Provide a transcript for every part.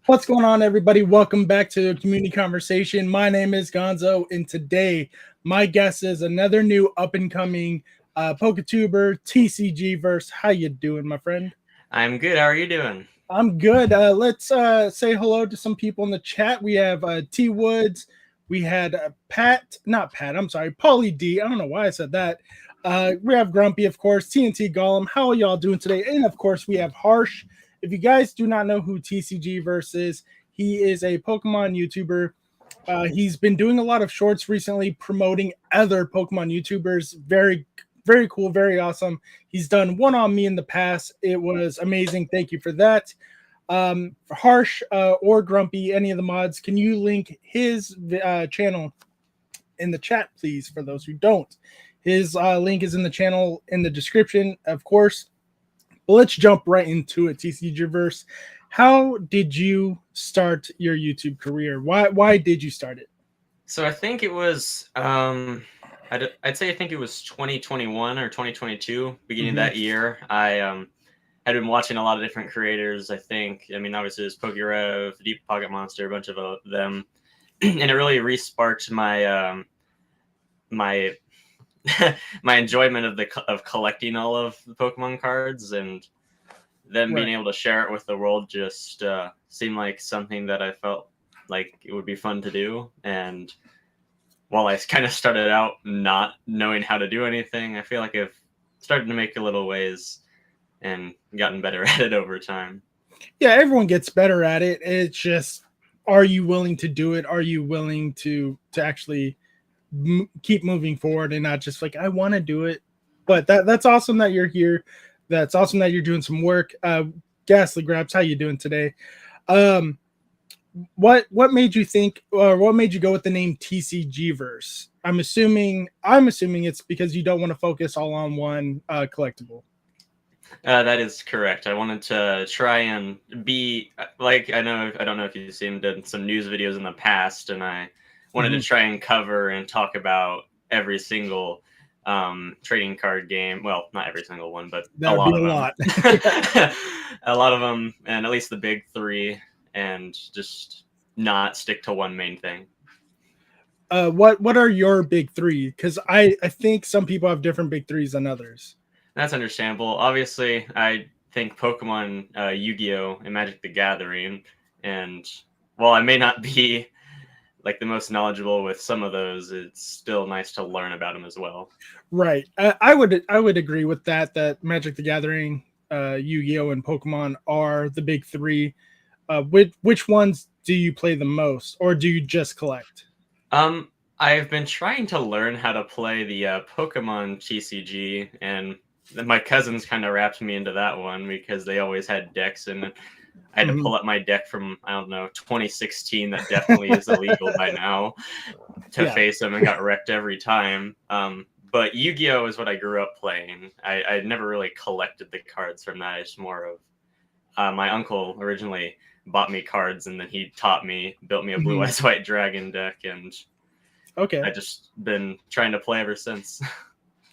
What's going on, everybody? Welcome back to Community Conversation. My name is Gonzo, and today my guest is another new up-and-coming PokeTuber, TCG VERSE. How you doing, my friend? I'm good. How are you doing? I'm good. Let's say hello to some people in the chat. We have T Woods. We had Paulie D. I don't know why I said that. We have Grumpy, of course, TNT Golem. How are y'all doing today? And of course, we have Harsh. If you guys do not know who TCG VERSE is, he is a Pokemon YouTuber. He's been doing a lot of shorts recently promoting other Pokemon YouTubers. Very, very cool, very awesome. He's done one on me in the past. It was amazing. Thank you for that. Harsh or Grumpy, any of the mods, can you link his channel in the chat, please, for those who don't? His link is in the channel in the description, of course. Well, let's jump right into it, TCG VERSE. How did you start your YouTube career? Why did you start it? So I think it was, I'd say I think it was 2021 or 2022, beginning of that year. I had been watching a lot of different creators, I think. I mean, obviously there's PokeRev, Deep Pocket Monster, a bunch of them. And it really re-sparked my my my enjoyment of collecting all of the Pokemon cards, and then being able to share it with the world just seemed like something that I felt like it would be fun to do. And while I kind of started out not knowing how to do anything, I feel like I've started to make a little ways and gotten better at it over time. Yeah, everyone gets better at it. It's just, are you willing to do it? Are you willing to actually keep moving forward and not just like, I want to do it? But that's awesome that you're here. That's awesome that you're doing some work. Ghastly Grabs, how you doing today? What made you think, or what made you go with the name TCG VERSE? I'm assuming it's because you don't want to focus all on one collectible. That is correct. I wanted to try and be like, I don't know if you've seen some news videos in the past, and I wanted to try and cover and talk about every single trading card game. Well, not every single one, but a lot of them. A lot of them, and at least the big three, and just not stick to one main thing. What are your big three? Because I think some people have different big threes than others. That's understandable. Obviously, I think Pokemon, Yu-Gi-Oh, and Magic the Gathering, and while I may not be like the most knowledgeable with some of those, it's still nice to learn about them as well. Right. I would agree with that Magic the Gathering, Yu-Gi-Oh, and Pokemon are the big three. Which ones do you play the most, or do you just collect? I've been trying to learn how to play the Pokemon TCG, and my cousins kind of wrapped me into that one because they always had decks, and I had to pull up my deck from, I don't know, 2016 that definitely is illegal by now to face them, and got wrecked every time. But Yu-Gi-Oh is what I grew up playing. I never really collected the cards from that. It's more of my uncle originally bought me cards, and then he taught me, built me a Blue Eyes White Dragon deck, and I just been trying to play ever since.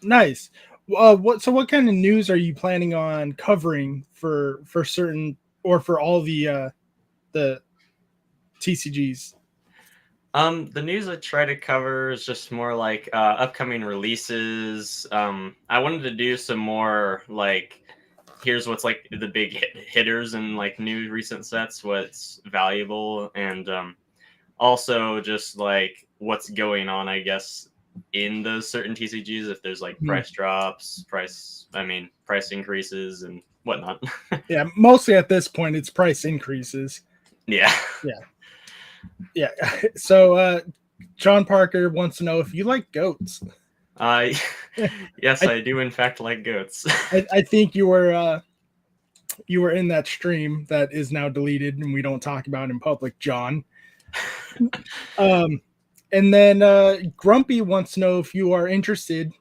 Nice. What kind of news are you planning on covering for certain, or for all the TCGs? The news I try to cover is just more like upcoming releases. I wanted to do some more like, here's what's like the big hitters and like new recent sets, what's valuable, and also just like what's going on, I guess, in those certain TCGs, if there's like price drops, price increases, and whatnot. Yeah, mostly at this point, it's price increases. Yeah. Yeah. So, John Parker wants to know if you like goats. Uh, yes, I, I do in fact like goats. I think you were in that stream that is now deleted and we don't talk about in public, John. Um, and then Grumpy wants to know if you are interested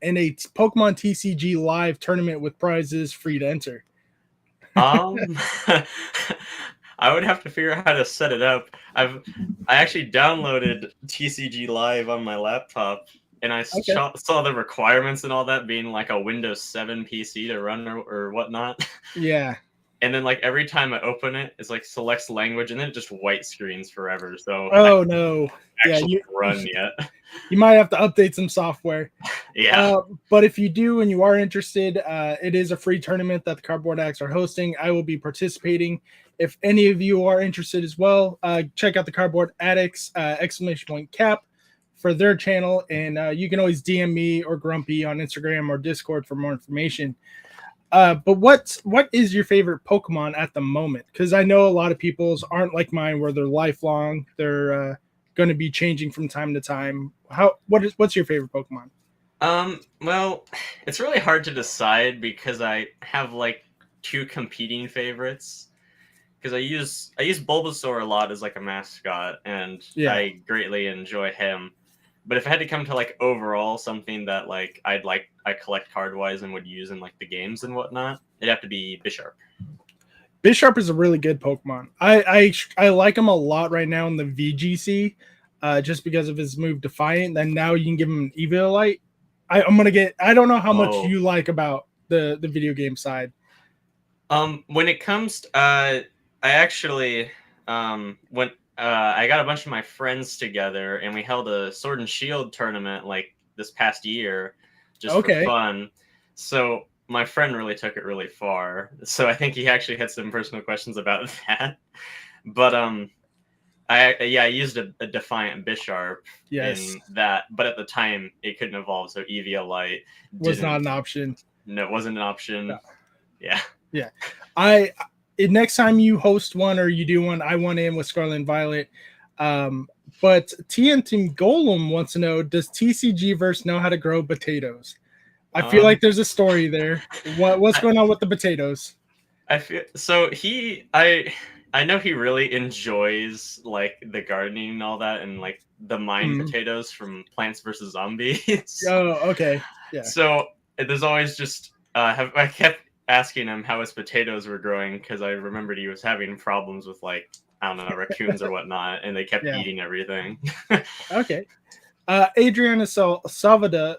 in a Pokemon TCG live tournament with prizes free to enter. Um, I would have to figure out how to set it up. I actually downloaded TCG Live on my laptop, and I Okay. saw the requirements and all that being like a Windows 7 PC to run or whatnot. Yeah. And then like every time I open it, it's like selects language, and then it just white screens forever. So I Oh haven't no. Yeah, actually run yet. you might have to update some software. Yeah. But if you do and you are interested, it is a free tournament that the Cardboard Acts are hosting. I will be participating. If any of you are interested as well, check out the Cardboard Addicts !cap for their channel, and you can always DM me or Grumpy on Instagram or Discord for more information. But what is your favorite Pokemon at the moment? Because I know a lot of people's aren't like mine, where they're lifelong. They're going to be changing from time to time. What's your favorite Pokemon? Well, it's really hard to decide because I have like two competing favorites. Because I use Bulbasaur a lot as like a mascot, and Yeah. I greatly enjoy him. But if I had to come to like overall something that like I collect card wise and would use in like the games and whatnot, it'd have to be Bisharp. Bisharp is a really good Pokemon. I like him a lot right now in the VGC, just because of his move Defiant. And now you can give him an Eviolite. I'm gonna get. I don't know how much Oh. you like about the video game side. When it comes to, I actually went. I got a bunch of my friends together and we held a Sword and Shield tournament like this past year, just for Okay. fun. So my friend really took it really far. So I think he actually had some personal questions about that. But I used a Defiant Bisharp Yes. in that, but at the time it couldn't evolve, so Eviolite Was not didn't. an option. No, it wasn't an option. No. Yeah. Yeah. Next time you host one or you do one, I want in with Scarlet and Violet. But TNT Golem wants to know: does TCG Verse know how to grow potatoes? I feel like there's a story there. What's going on with the potatoes? I feel so I know he really enjoys like the gardening and all that, and like the mine potatoes from Plants vs Zombies. Oh, okay. Yeah. So there's always just I kept asking him how his potatoes were growing because I remembered he was having problems with like I don't know raccoons or whatnot, and they kept eating everything. Okay. Adriana Salvada,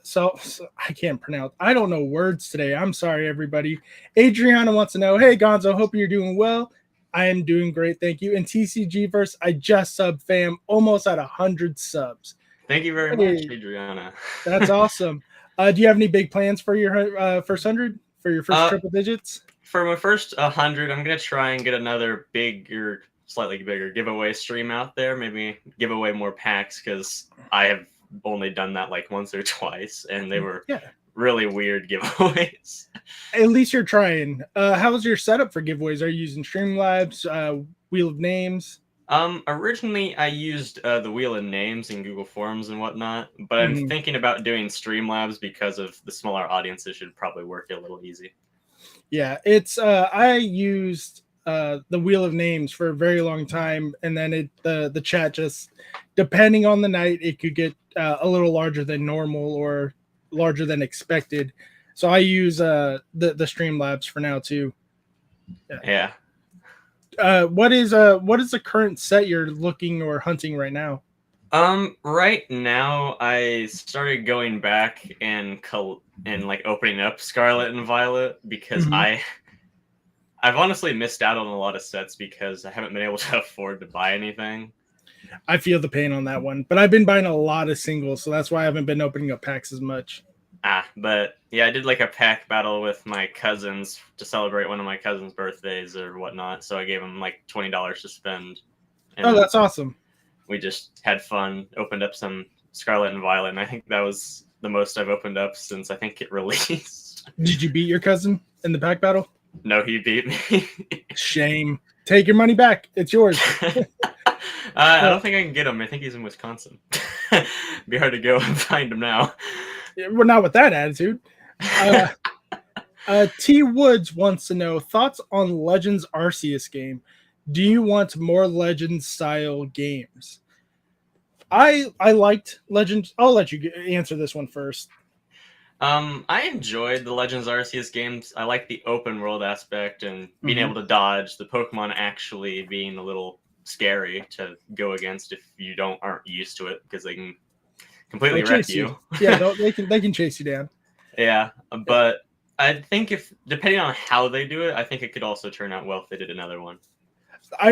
I can't pronounce. I don't know words today. I'm sorry, everybody. Adriana wants to know, hey Gonzo, hope you're doing well. I am doing great, thank you. And TCG Verse, I just sub fam, almost at 100 subs. Thank you very much, Adriana. That's awesome. Do you have any big plans for your first 100? For your first triple digits? For my first 100, I'm gonna try and get another bigger, slightly bigger giveaway stream out there. Maybe give away more packs because I have only done that like once or twice, and they were really weird giveaways. At least you're trying. How's your setup for giveaways? Are you using Streamlabs, Wheel of Names? Originally I used the Wheel of Names in Google Forms and whatnot, but I'm thinking about doing Streamlabs because of the smaller audiences should probably work a little easy. Yeah, it's I used the Wheel of Names for a very long time, and then the chat just, depending on the night, it could get a little larger than normal or larger than expected. So I use the Streamlabs for now too. Yeah. What is the current set you're looking or hunting right now? Right now I started going back and like opening up Scarlet and Violet because I've honestly missed out on a lot of sets because I haven't been able to afford to buy anything. I feel the pain on that one, but I've been buying a lot of singles, so that's why I haven't been opening up packs as much. But yeah, I did like a pack battle with my cousins to celebrate one of my cousins' birthdays or whatnot. So I gave them like $20 to spend. And that's awesome. We just had fun, opened up some Scarlet and Violet, and I think that was the most I've opened up since I think it released. Did you beat your cousin in the pack battle? No, he beat me. Shame. Take your money back. It's yours. I don't think I can get him. I think he's in Wisconsin. Be hard to go and find him now. We're not with that attitude. T Woods wants to know thoughts on Legends Arceus game. Do you want more Legends style games? I liked Legends. I'll let you answer this one first. I enjoyed the Legends Arceus games. I like the open world aspect and being able to dodge, the Pokemon actually being a little scary to go against if you aren't used to it, because they can completely wreck you. Yeah, they can chase you down. Yeah, but I think depending on how they do it, I think it could also turn out well if they did another one.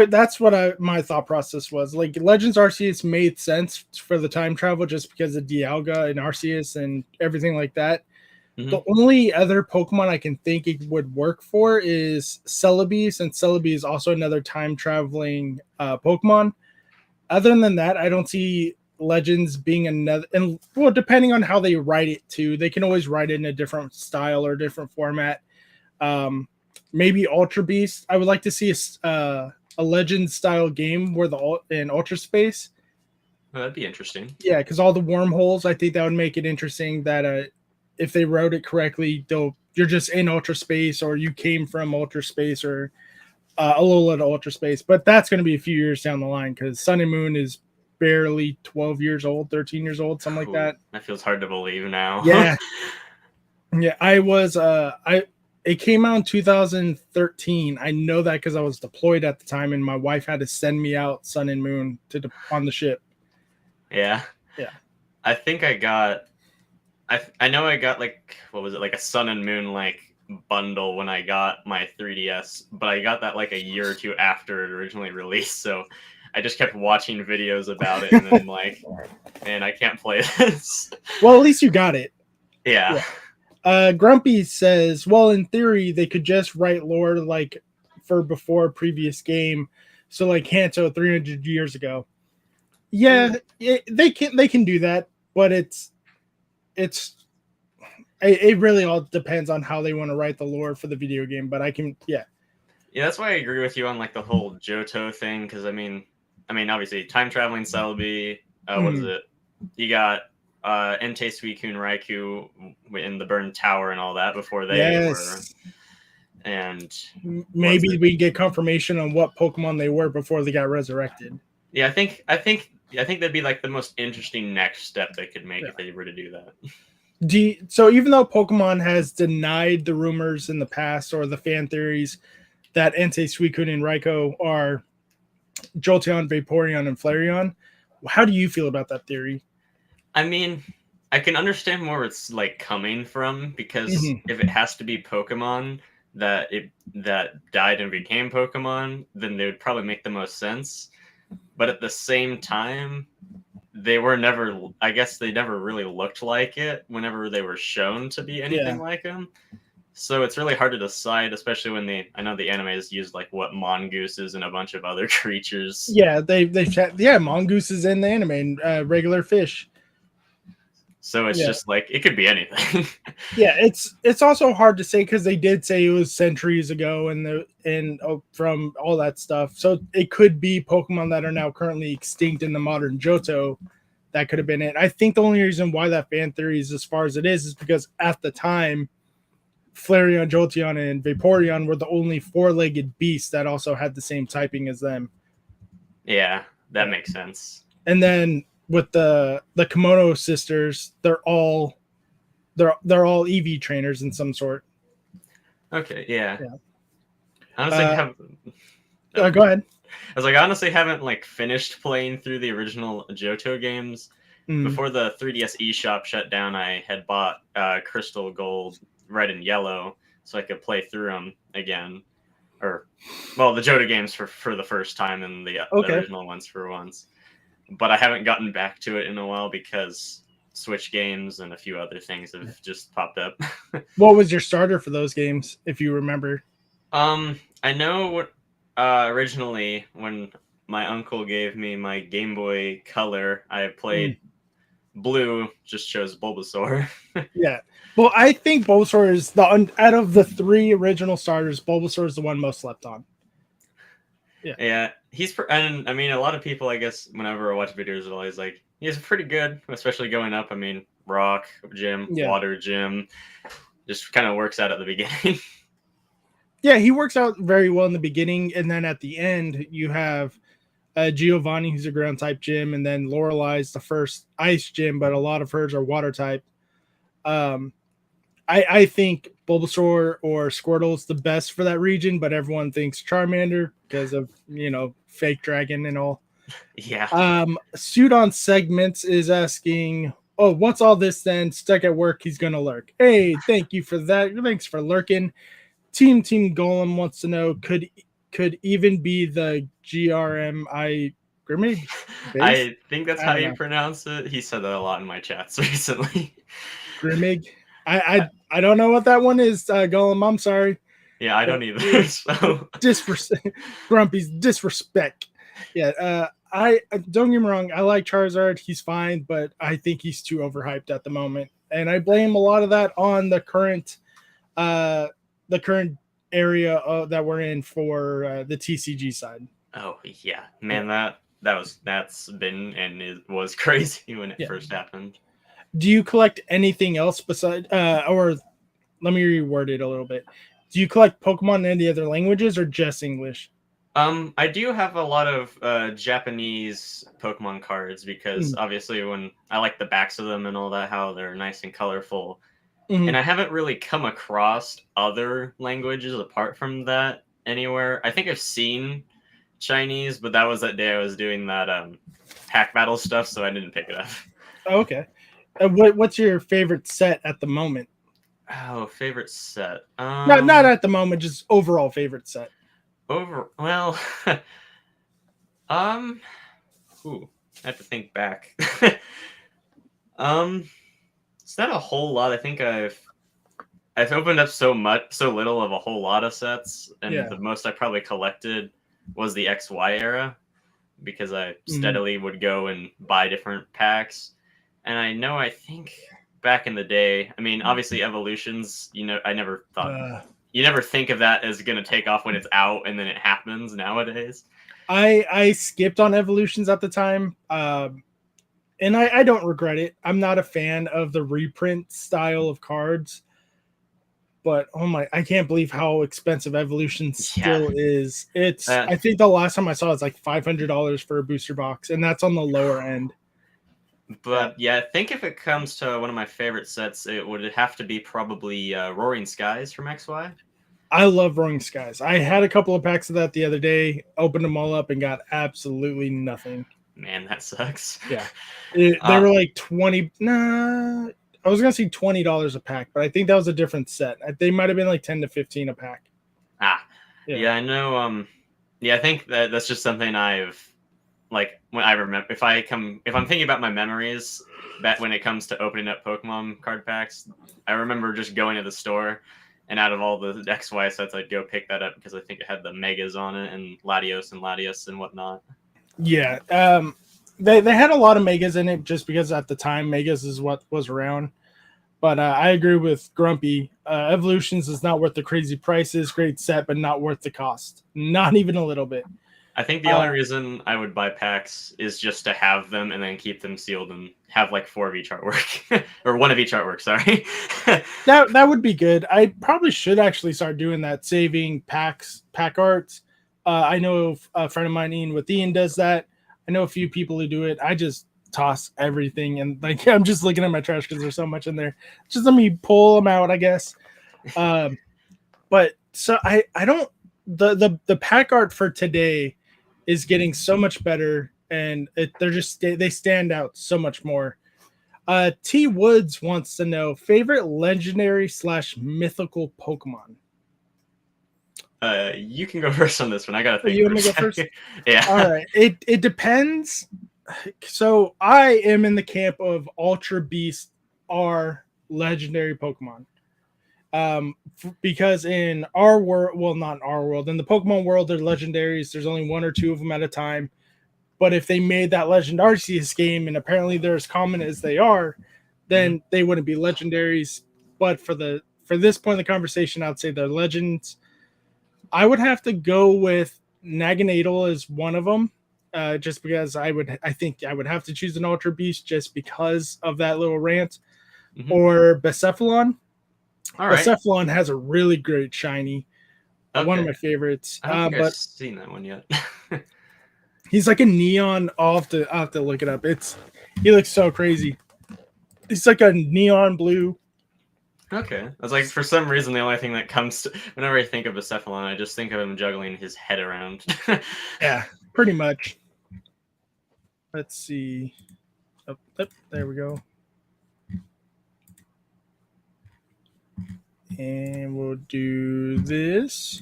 That's what my thought process was. Like Legends Arceus made sense for the time travel just because of Dialga and Arceus and everything like that. Mm-hmm. The only other Pokemon I can think it would work for is Celebi, since Celebi is also another time traveling Pokemon. Other than that, I don't see Legends being another. And well, depending on how they write it too, they can always write it in a different style or different format. Maybe Ultra Beast. I would like to see a Legend style game where in Ultra Space. Oh, that'd be interesting. Yeah, because all the wormholes, I think that would make it interesting. That if they wrote it correctly, you're just in Ultra Space, or you came from Ultra Space, or a little at Ultra Space. But that's going to be a few years down the line because Sun and Moon is barely 12 years old, 13 years old, something like that. That feels hard to believe now. Yeah, yeah. It came out in 2013. I know that because I was deployed at the time, and my wife had to send me out Sun and Moon on the ship. Yeah. Yeah. I think I know I got like, what was it, like a Sun and Moon like bundle when I got my 3DS, but I got that like a year or two after it originally released. So I just kept watching videos about it, and then like, man, I can't play this. Well, at least you got it. Yeah. Grumpy says, well, in theory, they could just write lore like for before a previous game. So like Kanto 300 years ago. Yeah, they can do that, but it really all depends on how they want to write the lore for the video game. But yeah, that's why I agree with you on like the whole Johto thing, because I mean, obviously time traveling Celebi. What is it? You got Entei, Suicune, Raikou in the burned tower and all that before they were. And maybe we get confirmation on what Pokemon they were before they got resurrected. Yeah, I think that'd be like the most interesting next step they could make if they were to do that. So even though Pokemon has denied the rumors in the past or the fan theories that Entei, Suicune, and Raikou are Jolteon, Vaporeon, and Flareon, how do you feel about that theory? I mean, I can understand where it's like coming from, because if it has to be Pokemon that died and became Pokemon, then they would probably make the most sense. But at the same time, they never really looked like it whenever they were shown to be anything like them. So it's really hard to decide, especially when I know the anime has used like mongooses and a bunch of other creatures. Yeah, mongooses in the anime and regular fish. So it's just like it could be anything. Yeah, it's also hard to say because they did say it was centuries ago and from all that stuff. So it could be Pokemon that are now currently extinct in the modern Johto. That could have been it. I think the only reason why that fan theory is as far as it is because at the time, Flareon, Jolteon, and Vaporeon were the only four-legged beasts that also had the same typing as them. Yeah, that makes sense. And then with the Komodo sisters, they're all EV trainers in some sort. Okay, yeah. Honestly, go ahead. I was like, I honestly haven't like finished playing through the original Johto games. Before the 3DS eShop shut down, I had bought Crystal, Gold, Red, and Yellow so I could play through them again. The Johto games for the first time and the original ones for once. But I haven't gotten back to it in a while because Switch games and a few other things have just popped up. What was your starter for those games, if you remember? I know originally when my uncle gave me my Game Boy Color, I played blue just chose Bulbasaur. Yeah. Well, I think Bulbasaur is out of the 3 original starters, Bulbasaur is the one most slept on. Yeah, and I mean, a lot of people, I guess, whenever I watch videos, are always like, he's pretty good, especially going up. I mean, rock gym, water gym, just kind of works out at the beginning. Yeah, he works out very well in the beginning, and then at the end, you have Giovanni, who's a ground type gym, and then Lorelai's the first ice gym, but a lot of hers are water type. I think Bulbasaur or Squirtle is the best for that region, but everyone thinks Charmander because of, fake dragon and all. Yeah. Suit on Segments is asking, oh, what's all this then? Stuck at work, he's gonna lurk. Hey, thank you for that. Thanks for lurking. Team Golem wants to know, could even be the GRMI Grimmage? I think that's how you pronounce it. He said that a lot in my chats recently. Grimmig. I don't know what that one is, Golem. I'm sorry. Yeah, I don't either. So Grumpy's disrespect. Yeah, I don't get me wrong. I like Charizard. He's fine, but I think he's too overhyped at the moment, and I blame a lot of that on the current area that we're in for the TCG side. Oh yeah, man, that's been and it was crazy when it first happened. Do you collect anything else besides, or let me reword it a little bit? Do you collect Pokemon in any other languages or just English? I do have a lot of Japanese Pokemon cards because obviously when I like the backs of them and all that, how they're nice and colorful. And I haven't really come across other languages apart from that anywhere. I think I've seen Chinese, but that was that day I was doing that pack battle stuff, so I didn't pick it up. Okay. What's your favorite set at the moment? Oh, favorite set. Not at the moment, just overall favorite set. Well, I have to think back. It's not a whole lot. I think I've opened up so little of a whole lot of sets, and the most I probably collected was the XY era because I steadily would go and buy different packs. And I think back in the day, I mean, obviously evolutions, I never thought you never think of that as going to take off when it's out, and then it happens nowadays. I skipped on evolutions at the time, and I don't regret it. I'm not a fan of the reprint style of cards, but I can't believe how expensive evolution still is. It's I think the last time I saw it was like $500 for a booster box, and that's on the lower end. But I think if it comes to one of my favorite sets, it would have to be probably Roaring Skies from XY. I love Roaring Skies. I had a couple of packs of that the other day, opened them all up, and got absolutely nothing. Man, that sucks. Yeah. They were like 20. Nah, I was going to say $20 a pack, but I think that was a different set. They might have been like 10 to 15 a pack. Yeah, I know. I think that's just something I've like when I remember if I'm thinking about my memories that when it comes to opening up Pokemon card packs, I remember just going to the store and out of all the XY sets, I'd go pick that up because I think it had the Megas on it and Latios and whatnot. Yeah, they had a lot of Megas in it just because at the time Megas is what was around. But I agree with Grumpy. Evolutions is not worth the crazy prices. Great set, but not worth the cost. Not even a little bit. I think the only reason I would buy packs is just to have them and then keep them sealed and have like 4 of each artwork or 1 of each artwork. Sorry. that would be good. I probably should actually start doing that, saving pack arts. I know a friend of mine, Ian with Ian, does that. I know a few people who do it. I just toss everything and like I'm just looking at my trash because there's so much in there. Just let me pull them out, I guess. But so I don't the pack art for today is getting so much better, and they stand out so much more. T Woods wants to know favorite legendary / mythical Pokemon. You can go first on this one. I gotta think. You want me to go first? Yeah. All right. It depends. So I am in the camp of Ultra Beast are legendary Pokemon. Because in our world, well, not in our world, in the Pokemon world, they're legendaries. There's only 1 or 2 of them at a time. But if they made that Legend Arceus game, and apparently they're as common as they are, then they wouldn't be legendaries. But for this point in the conversation, I'd say they're legends. I would have to go with Naganadel as one of them, just because I think I would have to choose an Ultra Beast just because of that little rant, or Becephalon. All right. Becephalon has a really great shiny, one of my favorites. I don't think I've seen that one yet. He's like a neon. I'll have to look it up. He looks so crazy. It's like a neon blue. Okay. I was like, for some reason, the only thing that comes to whenever I think of Becephalon, I just think of him juggling his head around. Yeah, pretty much. Let's see. Oh, there we go. And we'll do this.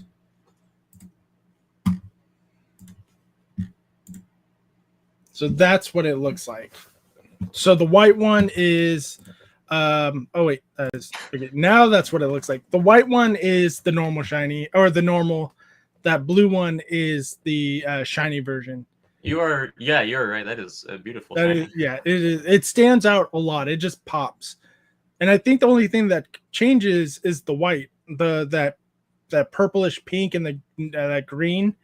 So that's what it looks like. So the white one is oh wait, that is okay. Now that's what it looks like. The white one is the normal shiny, or the normal. That blue one is the shiny version. You're right. That is a beautiful shiny. It is. It stands out a lot. It just pops. And I think the only thing that changes is the white, that purplish pink and that green,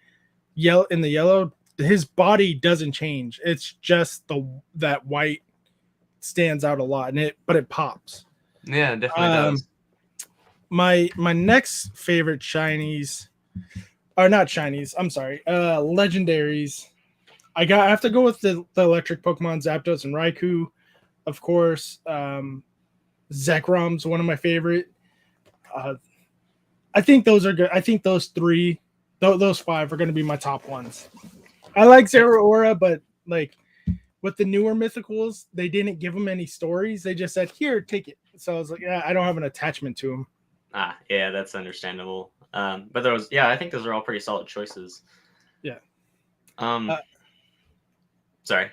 yellow and the yellow. His body doesn't change. It's just that white stands out a lot, but it pops. Yeah, it definitely does. My next favorite shinies are not shinies. I'm sorry, legendaries. I have to go with the electric Pokemon Zapdos and Raikou, of course. Zekrom's one of my favorite. I think those are good. I think those three, those five are going to be my top ones. I like Zeraora, but like with the newer mythicals, they didn't give them any stories. They just said, "Here, take it." So I was like, "Yeah, I don't have an attachment to them." Yeah, that's understandable. But I think those are all pretty solid choices. Yeah. Sorry.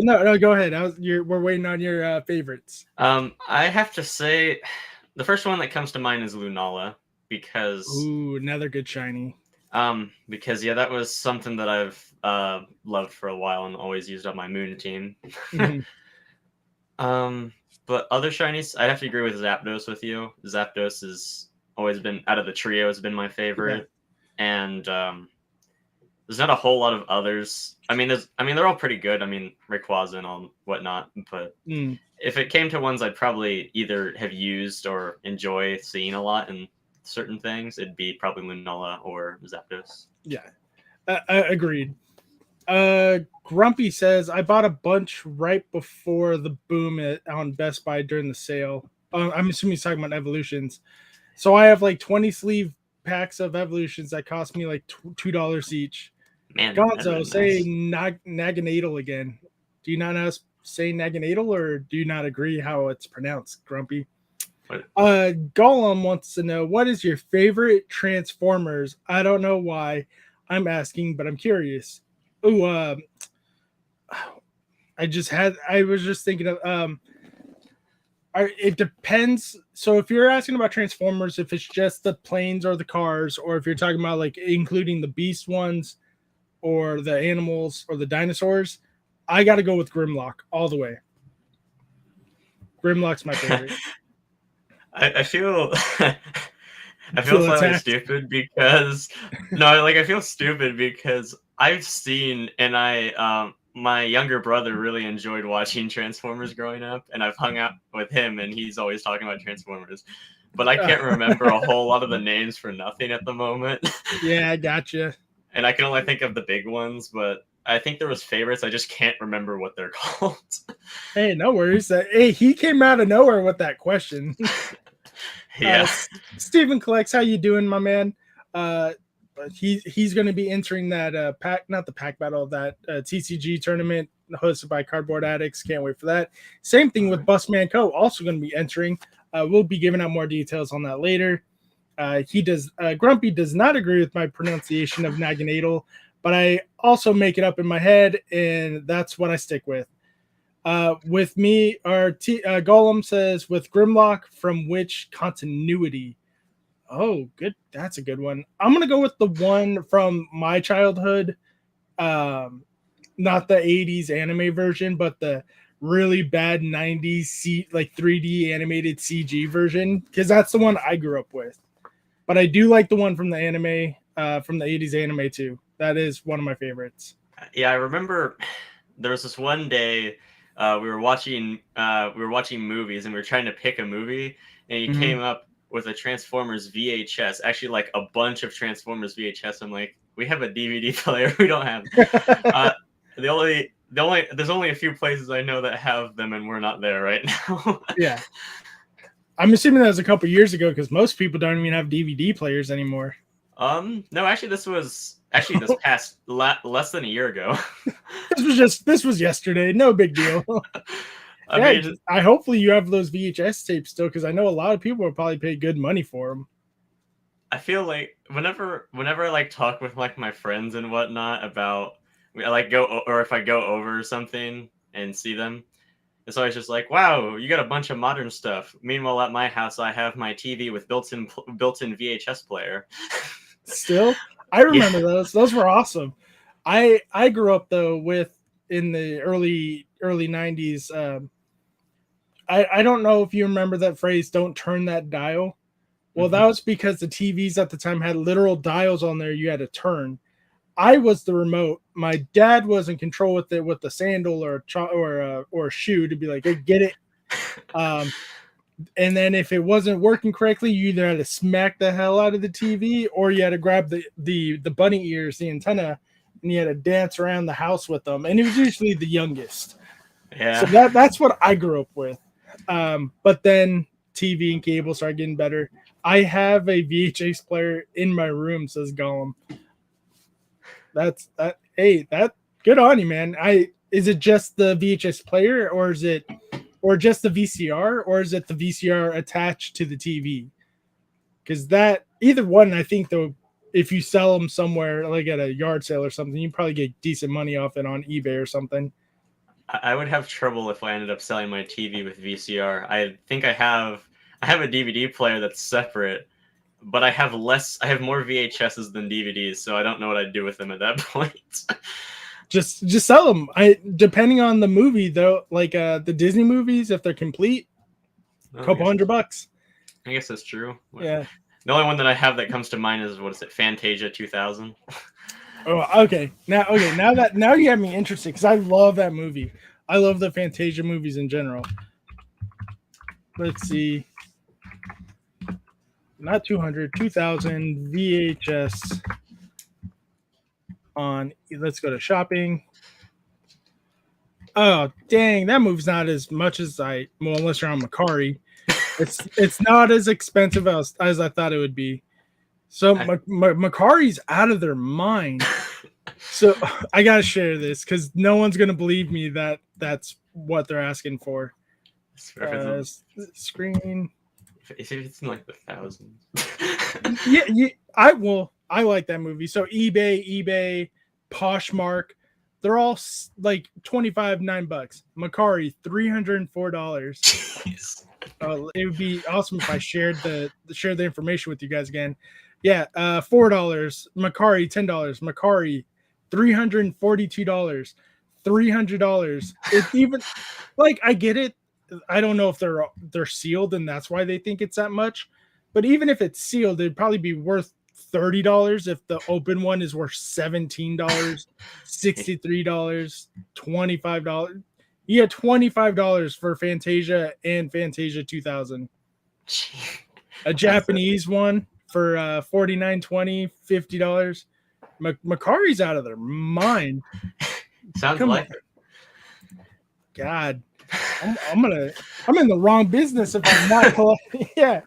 No, go ahead. We're waiting on your favorites. I have to say, the first one that comes to mind is Lunala, because another good shiny. Because that was something that I've loved for a while and always used on my Moon team. But other shinies, I'd have to agree with Zapdos with you. Zapdos has always been, out of the trio, has been my favorite. Yeah. And there's not a whole lot of others. They're all pretty good. Rayquaza and all whatnot. But if it came to ones I'd probably either have used or enjoy seeing a lot in certain things, it'd be probably Lunala or Zapdos. Yeah, agreed. Grumpy says, I bought a bunch right before the boom on Best Buy during the sale. I'm assuming he's talking about evolutions. So I have like 20 sleeve packs of evolutions that cost me like $2 each. Man, Gonzo, say Naganadel again. Do you not know say Naganadel, or do you not agree how it's pronounced, Grumpy? Gollum wants to know, what is your favorite Transformers? I don't know why I'm asking, but I'm curious. I was just thinking of it depends. So if you're asking about Transformers, if it's just the planes or the cars, or if you're talking about like including the beast ones or the animals or the dinosaurs, I got to go with Grimlock all the way. Grimlock's my favorite. I feel I feel slightly stupid because I feel stupid because I've seen, and my younger brother really enjoyed watching Transformers growing up, and I've hung out with him and he's always talking about Transformers, but I can't remember a whole lot of the names for nothing at the moment. Yeah, I gotcha. And I can only think of the big ones, but I think there was favorites. I just can't remember what they're called. Hey, no worries. Hey, he came out of nowhere with that question. Yeah. Stephen Collects, how you doing, my man? He's going to be entering that not the pack battle, that TCG tournament hosted by Cardboard Addicts. Can't wait for that. Same thing with Busman Co. Also going to be entering. We'll be giving out more details on that later. Grumpy does not agree with my pronunciation of Naganadel, but I also make it up in my head, and that's what I stick with. With me, Gollum says, with Grimlock, from which continuity? Oh, good. That's a good one. I'm going to go with the one from my childhood. not the 80s anime version, but the really bad 90s like 3D animated CG version, because that's the one I grew up with. But I do like the one from the anime, from the 80s anime too. That is one of my favorites. Yeah, I remember there was this one day we were watching movies and we were trying to pick a movie, and he came up with a Transformers VHS, actually like a bunch of Transformers VHS. I'm like, we have a DVD player, we don't have. There's only a few places I know that have them, and we're not there right now. Yeah, I'm assuming that was a couple years ago because most people don't even have DVD players anymore. No, actually, this past less than a year ago. This was yesterday. No big deal. I mean, hopefully you have those VHS tapes still, because I know a lot of people will probably pay good money for them. I feel like whenever I like talk with like my friends and whatnot about, I like or if I go over something and see them, it's always just like, wow, you got a bunch of modern stuff. Meanwhile, at my house, I have my TV with built-in VHS player. Still, I remember those. Those were awesome. I grew up though with in the early 90s. I don't know if you remember that phrase, "Don't turn that dial." Well, that was because the TVs at the time had literal dials on there you had to turn. I was the remote. My dad was in control with it with the sandal or a shoe to be like, hey, get it. And then if it wasn't working correctly, you either had to smack the hell out of the TV or you had to grab the bunny ears, the antenna, and you had to dance around the house with them. And it was usually the youngest. Yeah. So that's what I grew up with. But then TV and cable started getting better. I have a VHS player in my room, says Gollum. That's that. Hey, that good on you, man. Is it just the VHS player, or is it, or just the VCR, or is it the VCR attached to the TV? Because that either one, I think though, if you sell them somewhere like at a yard sale or something, you probably get decent money off it on eBay or something. I would have trouble if I ended up selling my TV with VCR. I think I have a DVD player that's separate, but I have more VHSs than DVDs, so I don't know what I'd do with them at that point. just sell them. Depending on the movie though, like the Disney movies, if they're complete, a couple $100. I guess that's true. Yeah. The only one that I have that comes to mind is, what is it, Fantasia 2000. Oh, okay. Now you have me interested because I love that movie. I love the Fantasia movies in general. Let's see. Not 200, 2000 VHS on. Let's go to shopping. Oh, dang. That movie's not as much as unless you're on Macari. It's not as expensive as I thought it would be. So Macari's out of their mind. So I got to share this because no one's going to believe me that that's what they're asking for. Screen. If it's in like the thousands. Yeah, I like that movie. So eBay, Poshmark, they're all like $9. Macari, $304. It would be awesome if I shared the information with you guys again. Yeah, $4. Macari, $10. Macari, $342. $300. It's even like, I get it. I don't know if they're sealed and that's why they think it's that much. But even if it's sealed, it'd probably be worth $30 if the open one is worth $17, $63, $25. You get $25 for Fantasia and Fantasia 2000. A Japanese one for $49.20, $50. Macari's out of their mind. Sounds like it. God, I'm in the wrong business if I'm not collecting. Yeah.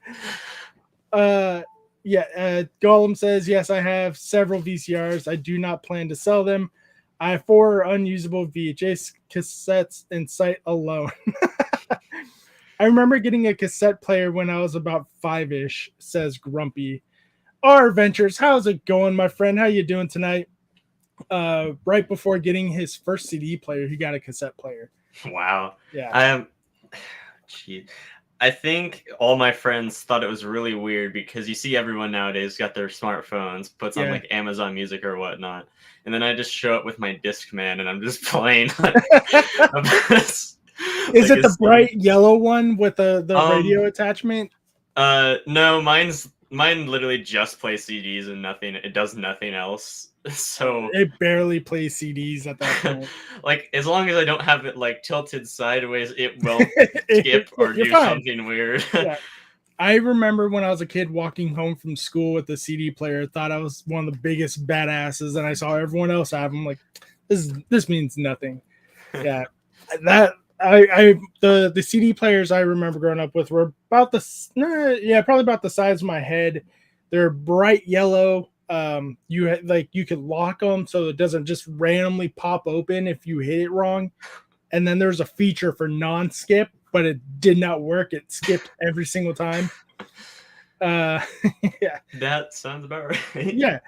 Gollum says, yes, I have several VCRs. I do not plan to sell them. I have 4 unusable VHS cassettes in sight alone. I remember getting a cassette player when I was about 5-ish, says Grumpy. Our Ventures, how's it going, my friend? How you doing tonight? Right before getting his first CD player, he got a cassette player. Wow. Yeah. I think all my friends thought it was really weird because you see everyone nowadays got their smartphones, puts on Yeah. like Amazon Music or whatnot, and then I just show up with my Discman and I'm just playing. Is Like it the it's bright yellow one with the um radio attachment? no, mine literally just plays CDs and nothing. It does nothing else. So It barely plays CDs at that point. like as long as I don't have it like tilted sideways, it won't skip or You're do fine. something weird. Yeah. I remember when I was a kid walking home from school with the CD player, thought I was one of the biggest badasses, and I saw everyone else have them. Like, this means nothing. Yeah, that the CD players I remember growing up with were about probably about the size of my head. They're bright yellow. You could lock them so it doesn't just randomly pop open if you hit it wrong. And then there's a feature for non-skip, but it did not work. It skipped every single time. Uh, yeah, That sounds about right. yeah.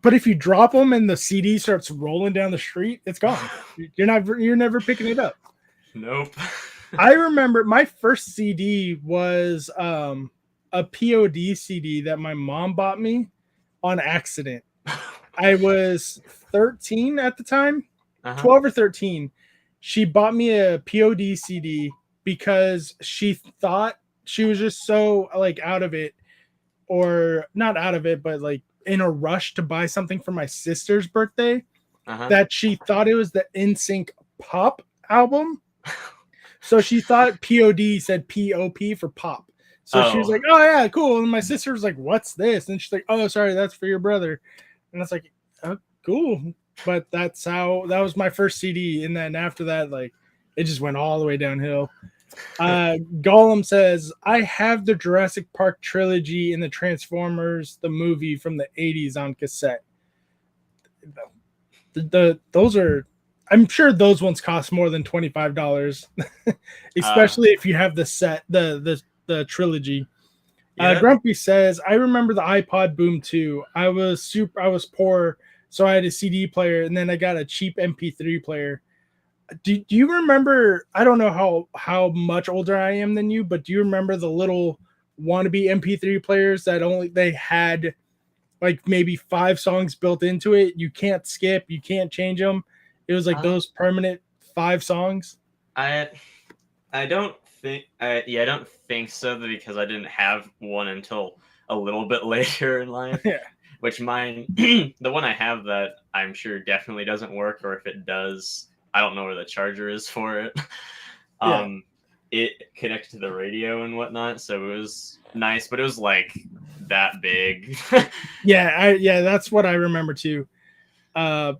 But if you drop them and the CD starts rolling down the street, it's gone. You're never picking it up. Nope. I remember my first CD was a POD CD that my mom bought me on accident. I was 13 at the time, 12 or 13. She bought me a POD CD because she thought she was just so like out of it, or not out of it, but like in a rush to buy something for my sister's birthday, that she thought it was the NSYNC Pop album. So she thought POD said POP for pop. So she was like, "Oh yeah, cool." And my sister was like, "What's this?" And she's like, "Oh, sorry, that's for your brother." And I was like, "Oh, cool." But that was my first CD. And then after that, like, it just went all the way downhill. Gollum says, "I have the Jurassic Park trilogy and the Transformers, the movie from the 80s on cassette." Those are, I'm sure those ones cost more than $25, especially if you have the set, the trilogy. Yeah. Grumpy says, "I remember the iPod boom too. I was poor, so I had a CD player, and then I got a cheap MP3 player." Do you remember? I don't know how much older I am than you, but do you remember the little wannabe MP3 players that they had like maybe 5 songs built into it? You can't skip, you can't change them. It was like those permanent 5 songs. I don't think I don't think so, because I didn't have one until a little bit later in life. Yeah. Which mine, the one I have that I'm sure definitely doesn't work, or if it does, I don't know where the charger is for it. It connected to the radio and whatnot, so it was nice, but it was like that big. Yeah, that's what I remember too.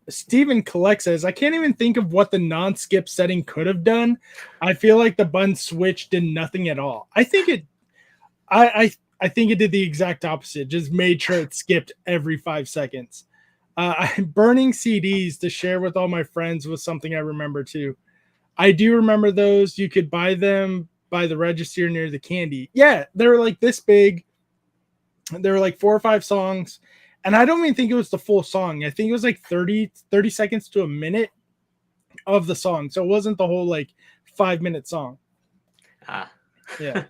Steven Collect says, "I can't even think of what the non-skip setting could have done. I feel like the button switch did nothing at all. I think it did the exact opposite, just made sure it skipped every 5 seconds. Burning CDs to share with all my friends was something I remember too. I do remember those. You could buy them by the register near the candy. Yeah, they were like this big. There were like 4 or 5 songs. And I don't even think it was the full song. I think it was like 30 seconds to a minute of the song. So it wasn't the whole like 5-minute song. Yeah.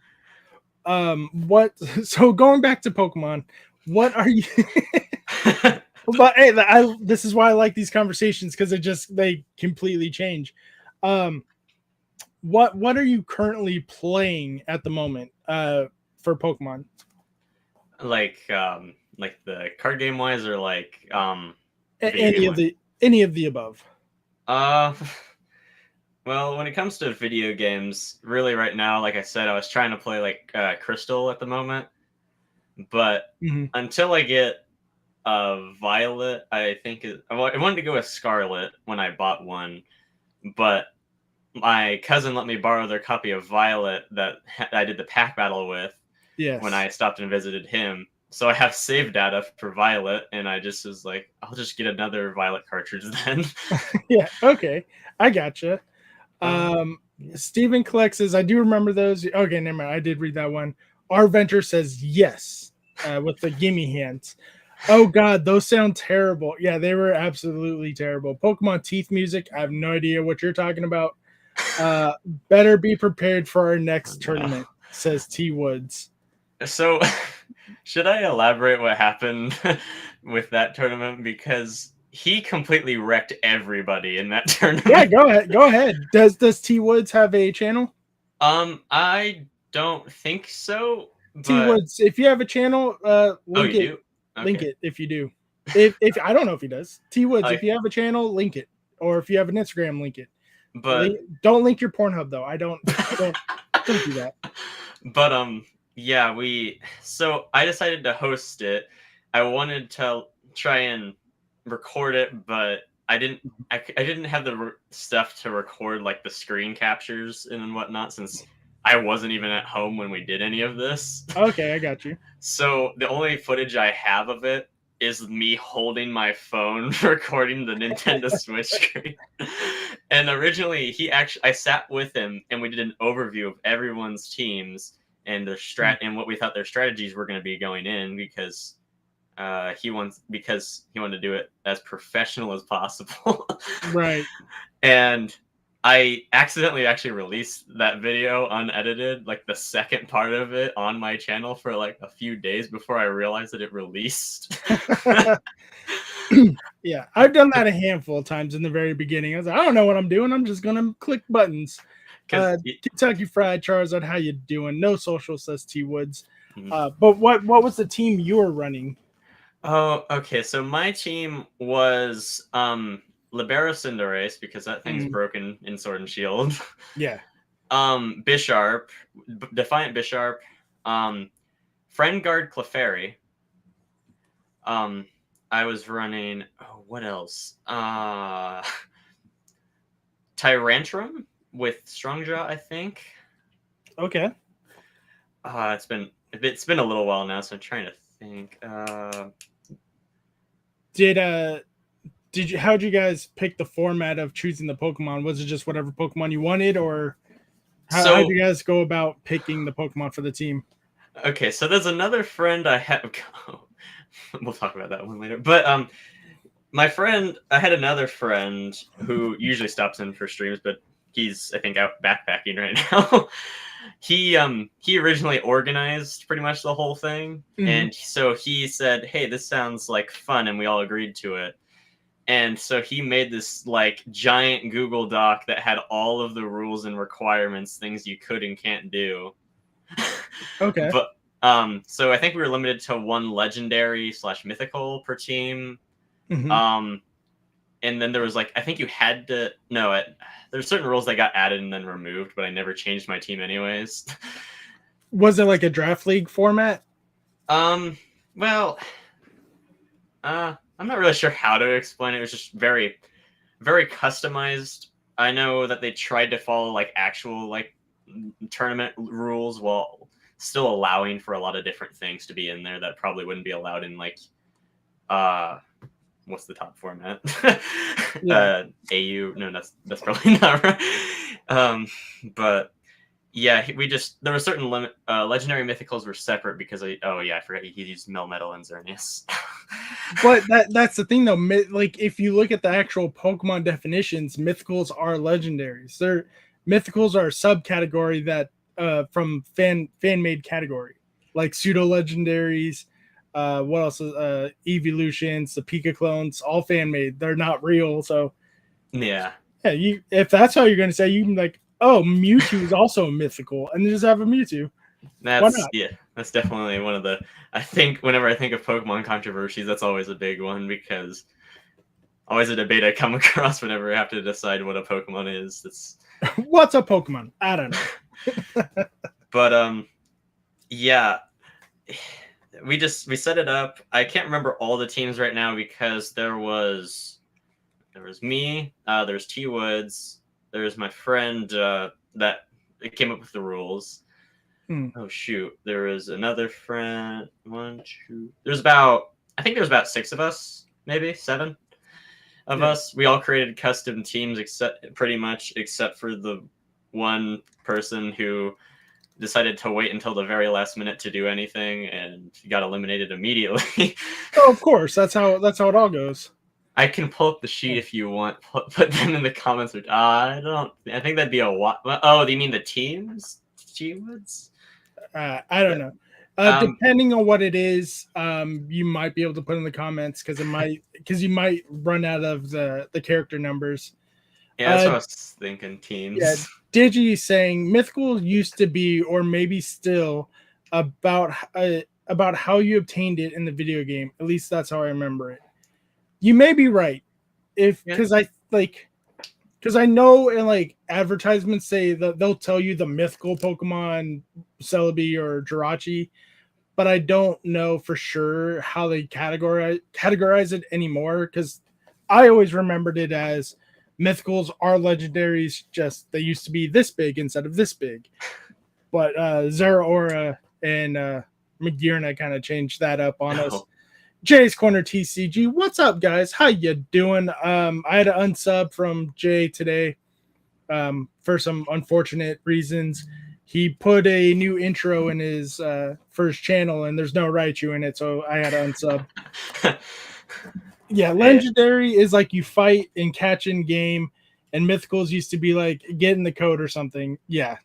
So going back to Pokemon, what are you but hey, this is why I like these conversations, because they completely change. What are you currently playing at the moment for Pokemon? Like the card game wise, or like Any of the above. Well, when it comes to video games, really right now, like I said, I was trying to play like Crystal at the moment, but until I get Violet, I wanted to go with Scarlet when I bought one, but my cousin let me borrow their copy of Violet that I did the pack battle with. Yes. When I stopped and visited him. So I have save data for Violet, and I just was like, I'll just get another Violet cartridge then. Yeah, okay. I gotcha. Steven Collects says, "I do remember those." Okay, never mind. I did read that one. Our Venture says yes, with the gimme hands. Oh god, those sound terrible. Yeah, they were absolutely terrible. Pokemon Teeth music, I have no idea what you're talking about. Better be prepared for our next tournament, says T Woods. So, should I elaborate what happened with that tournament? Because he completely wrecked everybody in that tournament. Yeah, go ahead. Go ahead. Does T Woods have a channel? I don't think so. T But Woods, if you have a channel, link you it. do? Link Okay. it if you do. If I don't know if he does. T Woods, I if you have a channel, link it. Or if you have an Instagram, link it. but Don't link your Pornhub though. Don't do that. But yeah, so I decided to host it. I wanted to try and record it, but I didn't have the stuff to record like the screen captures and whatnot, since I wasn't even at home when we did any of this. Okay, I got you. So the only footage I have of it is me holding my phone recording the Nintendo Switch screen. And originally I sat with him and we did an overview of everyone's teams and and what we thought their strategies were going to be going in, because he wanted to do it as professional as possible. Right. And I accidentally actually released that video unedited, like the second part of it, on my channel for like a few days before I realized that it released. Yeah, I've done that a handful of times in the very beginning. I was like, I don't know what I'm doing. I'm just gonna click buttons. Kentucky Fried Charizard, how you doing? No social, says T Woods. But what was the team you were running? Oh, okay. So my team was Libero Cinderace, because that thing's broken in Sword and Shield. Yeah. Bisharp, Defiant Bisharp, Friend Guard Clefairy. I was running. Oh, what else? Tyrantrum with Strongjaw, I think. Okay. It's been a little while now, so I'm trying to think. How'd you guys pick the format of choosing the Pokemon? Was it just whatever Pokemon you wanted, or how'd you guys go about picking the Pokemon for the team? Okay, so there's another friend I have. We'll talk about that one later. But I had another friend who usually stops in for streams, but he's, I think, out backpacking right now. He originally organized pretty much the whole thing, and so he said, "Hey, this sounds like fun," and we all agreed to it. And so he made this like giant Google Doc that had all of the rules and requirements, things you could and can't do. Okay. But so I think we were limited to one legendary / mythical per team. And then there was like, I think you had to there's certain rules that got added and then removed, but I never changed my team anyways. Was it like a draft league format? Well, I'm not really sure how to explain it. It was just very, very customized. I know that they tried to follow like actual like tournament rules while still allowing for a lot of different things to be in there that probably wouldn't be allowed in like what's the top format? AU. No, that's probably not right. But yeah, there were certain legendary mythicals were separate because I forgot he used Melmetal and Xerneas. But that's the thing though. Like if you look at the actual Pokemon definitions, mythicals are legendaries. Mythicals are a subcategory that from fan made category, like pseudo legendaries. What else? Evolutions, the Pika clones, all fan made. They're not real. So yeah. If that's how you're going to say, you can like, oh, Mewtwo is also a mythical, and just have a Mewtwo. That's definitely one of the. I think whenever I think of Pokemon controversies, that's always a big one, because always a debate I come across whenever I have to decide what a Pokemon is. It's what's a Pokemon? I don't know. But yeah, we set it up. I can't remember all the teams right now because there was me, there's T Woods, there's my friend that came up with the rules. Oh shoot, there was another friend. I think there's about 6 of us, maybe 7 of us. We all created custom teams except for the one person who decided to wait until the very last minute to do anything and got eliminated immediately. Oh, of course, that's how it all goes. I can pull up the sheet if you want. Put them in the comments. I don't. I think that'd be a what? Oh, do you mean the teams? Teams? I don't know. Depending on what it is, you might be able to put in the comments because you might run out of the character numbers. Yeah, that's what I was thinking. Teams. Yeah, Digi saying mythical used to be, or maybe still, about how you obtained it in the video game. At least that's how I remember it. You may be right, because I know in like advertisements say that they'll tell you the mythical Pokemon Celebi or Jirachi, but I don't know for sure how they categorize it anymore because I always remembered it as mythicals are legendaries, just they used to be this big instead of this big. But Zeraora and Magearna kind of changed that up on us. Jay's Corner TCG, what's up, guys? How you doing? I had an unsub from Jay today for some unfortunate reasons. He put a new intro in his first channel, and there's no Raichu in it, so I had to unsub. Yeah, legendary is like you fight and catch in game, and mythicals used to be like getting the code or something. Yeah.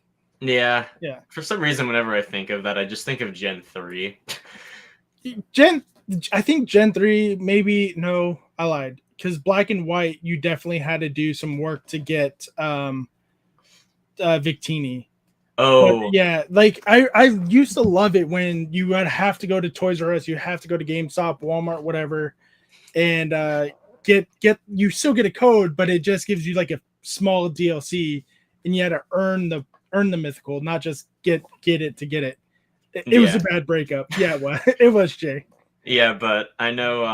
For some reason, whenever I think of that, I just think of Gen 3. I think Gen 3, maybe, no, I lied. Because Black and White, you definitely had to do some work to get Victini. Oh. But yeah, like I used to love it when you would have to go to Toys R Us, you have to go to GameStop, Walmart, whatever, and get you still get a code, but it just gives you like a small DLC, and you had to earn the mythical, not just get it to get it. It was a bad breakup. Yeah, it was Jay. Yeah, but I know,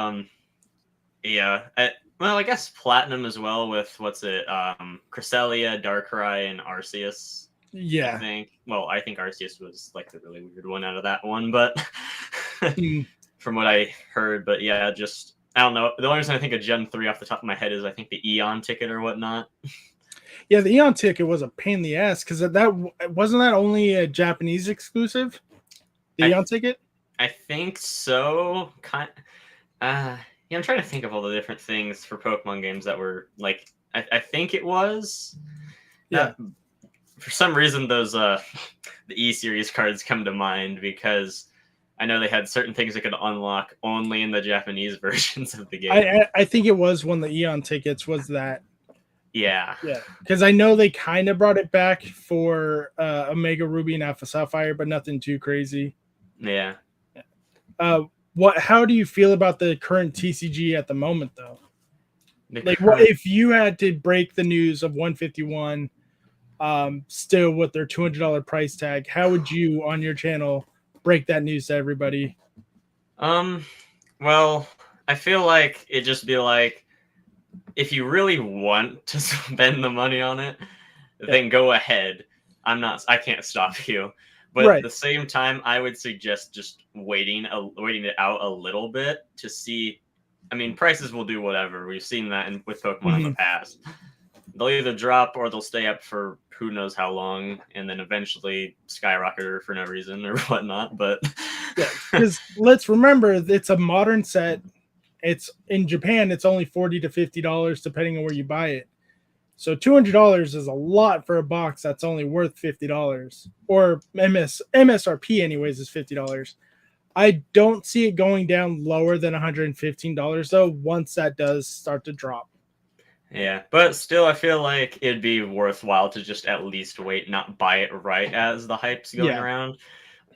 I guess Platinum as well with, Cresselia, Darkrai, and Arceus. Yeah. I think Arceus was like the really weird one out of that one, but from what I heard, but yeah, just, I don't know. The only reason I think of Gen 3 off the top of my head is I think the Eon ticket or whatnot. Yeah, the Eon ticket was a pain in the ass because that wasn't that only a Japanese exclusive? The Eon ticket? I think so. I'm trying to think of all the different things for Pokemon games that were like. I think it was. Yeah. For some reason, those the E series cards come to mind because I know they had certain things that could unlock only in the Japanese versions of the game. I think it was one of the Eon tickets was that. Yeah. Yeah, because I know they kind of brought it back for Omega Ruby and Alpha Sapphire, but nothing too crazy. Yeah. How do you feel about the current TCG at the moment, though? What if you had to break the news of 151, still with their $200 price tag? How would you on your channel break that news to everybody? Well, I feel like it'd just be like, if you really want to spend the money on it, then go ahead. I can't stop you. But at the same time, I would suggest just waiting it out a little bit to see. I mean, prices will do whatever. We've seen that with Pokemon in the past. They'll either drop or they'll stay up for who knows how long, and then eventually skyrocket for no reason or whatnot. But because let's remember, it's a modern set. It's in Japan. It's only $40 to $50 depending on where you buy it. So $200 is a lot for a box that's only worth $50, or MSRP anyways is $50. I don't see it going down lower than $115 though once that does start to drop. Yeah, but still, I feel like it'd be worthwhile to just at least wait, not buy it right as the hype's going around,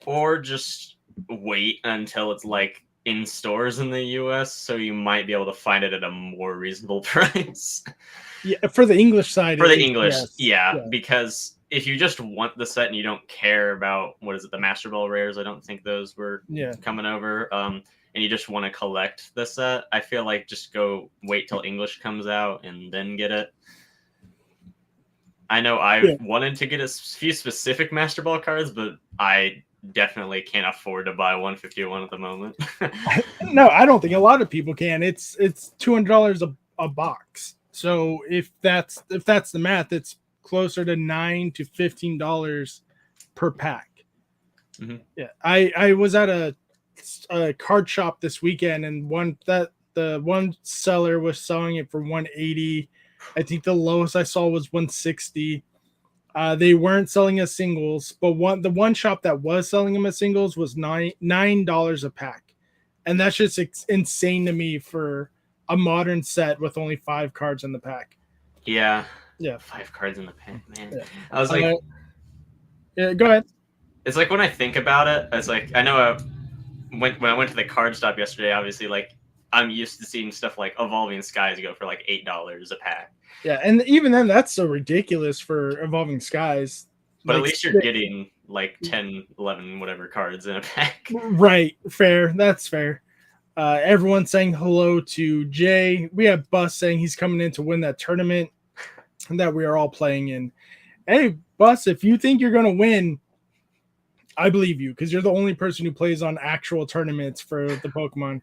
or just wait until it's like in stores in the US, so you might be able to find it at a more reasonable price. Yeah, for the English side. For the English, because if you just want the set and you don't care about the Master Ball rares, I don't think those were coming over. And you just want to collect the set, I feel like just go wait till English comes out and then get it. I know I've wanted to get a few specific Master Ball cards, but I definitely can't afford to buy 151 at the moment. No, I don't think a lot of people can. It's $200 a box. So if that's the math, it's closer to $9 to $15 per pack. Mm-hmm. Yeah, I was at a card shop this weekend, and The one seller was selling it for 180. I think the lowest I saw was 160. They weren't selling as singles, but the one shop that was selling them as singles was $9 a pack, and that's just insane to me for a modern set with only 5 cards in the pack. Yeah. Yeah. 5 cards in the pack, man. Yeah. I was like, yeah, go ahead. It's like when I think about it, it's like I know when I went to the card stop yesterday, obviously, like I'm used to seeing stuff like Evolving Skies go for like $8 a pack. Yeah, and even then, that's so ridiculous for Evolving Skies. But like, at least you're getting like 10, 11, whatever cards in a pack. Right, fair. That's fair. Everyone's saying hello to Jay. We have Bus saying he's coming in to win that tournament that we are all playing in. Hey, Bus, if you think you're going to win, I believe you because you're the only person who plays on actual tournaments for the Pokemon.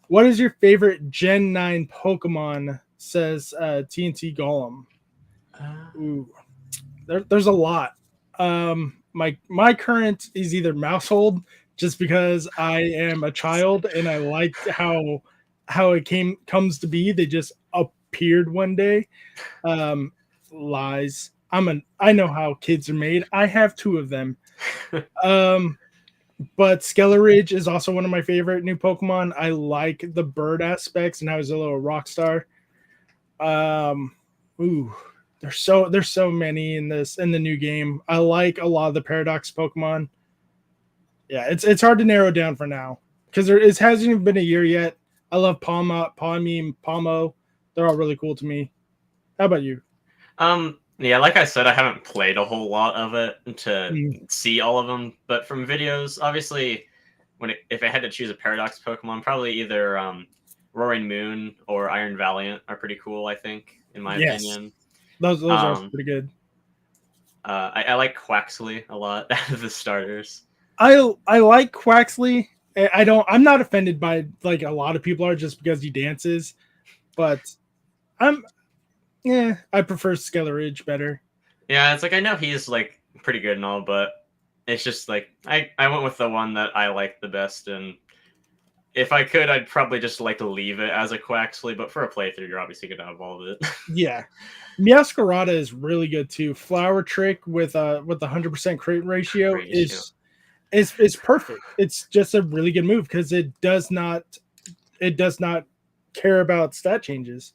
What is your favorite Gen 9 Pokemon? Says TNT Golem. Ooh, there's a lot. My current is either Mousehold, just because I am a child and I like how it comes to be. They just appeared one day. Lies. I know how kids are made. I have 2 of them. But Skeleridge is also one of my favorite new Pokemon. I like the bird aspects and how he's a little rock star. There's so many in the new game. I like a lot of the Paradox Pokemon. Yeah, it's hard to narrow down for now because it hasn't even been a year yet. I love Palmy, Palmo. They're all really cool to me. How about you? Yeah, like I said, I haven't played a whole lot of it to see all of them, but from videos, obviously, if I had to choose a Paradox Pokemon, probably either Roaring Moon or Iron Valiant are pretty cool, I think, in my opinion. Those are pretty good. I like Quaxley a lot out of the starters. I like Quaxley. I'm not offended by like a lot of people are just because he dances, but I prefer Skeleridge better. Yeah, it's like I know he's like pretty good and all, but it's just like I went with the one that I like the best, and if I could, I'd probably just like to leave it as a Quaxley, but for a playthrough, you're obviously gonna evolve it. Yeah. Meowscarada is really good too. Flower Trick with the 100% crit ratio is perfect. It's just a really good move because it does not care about stat changes.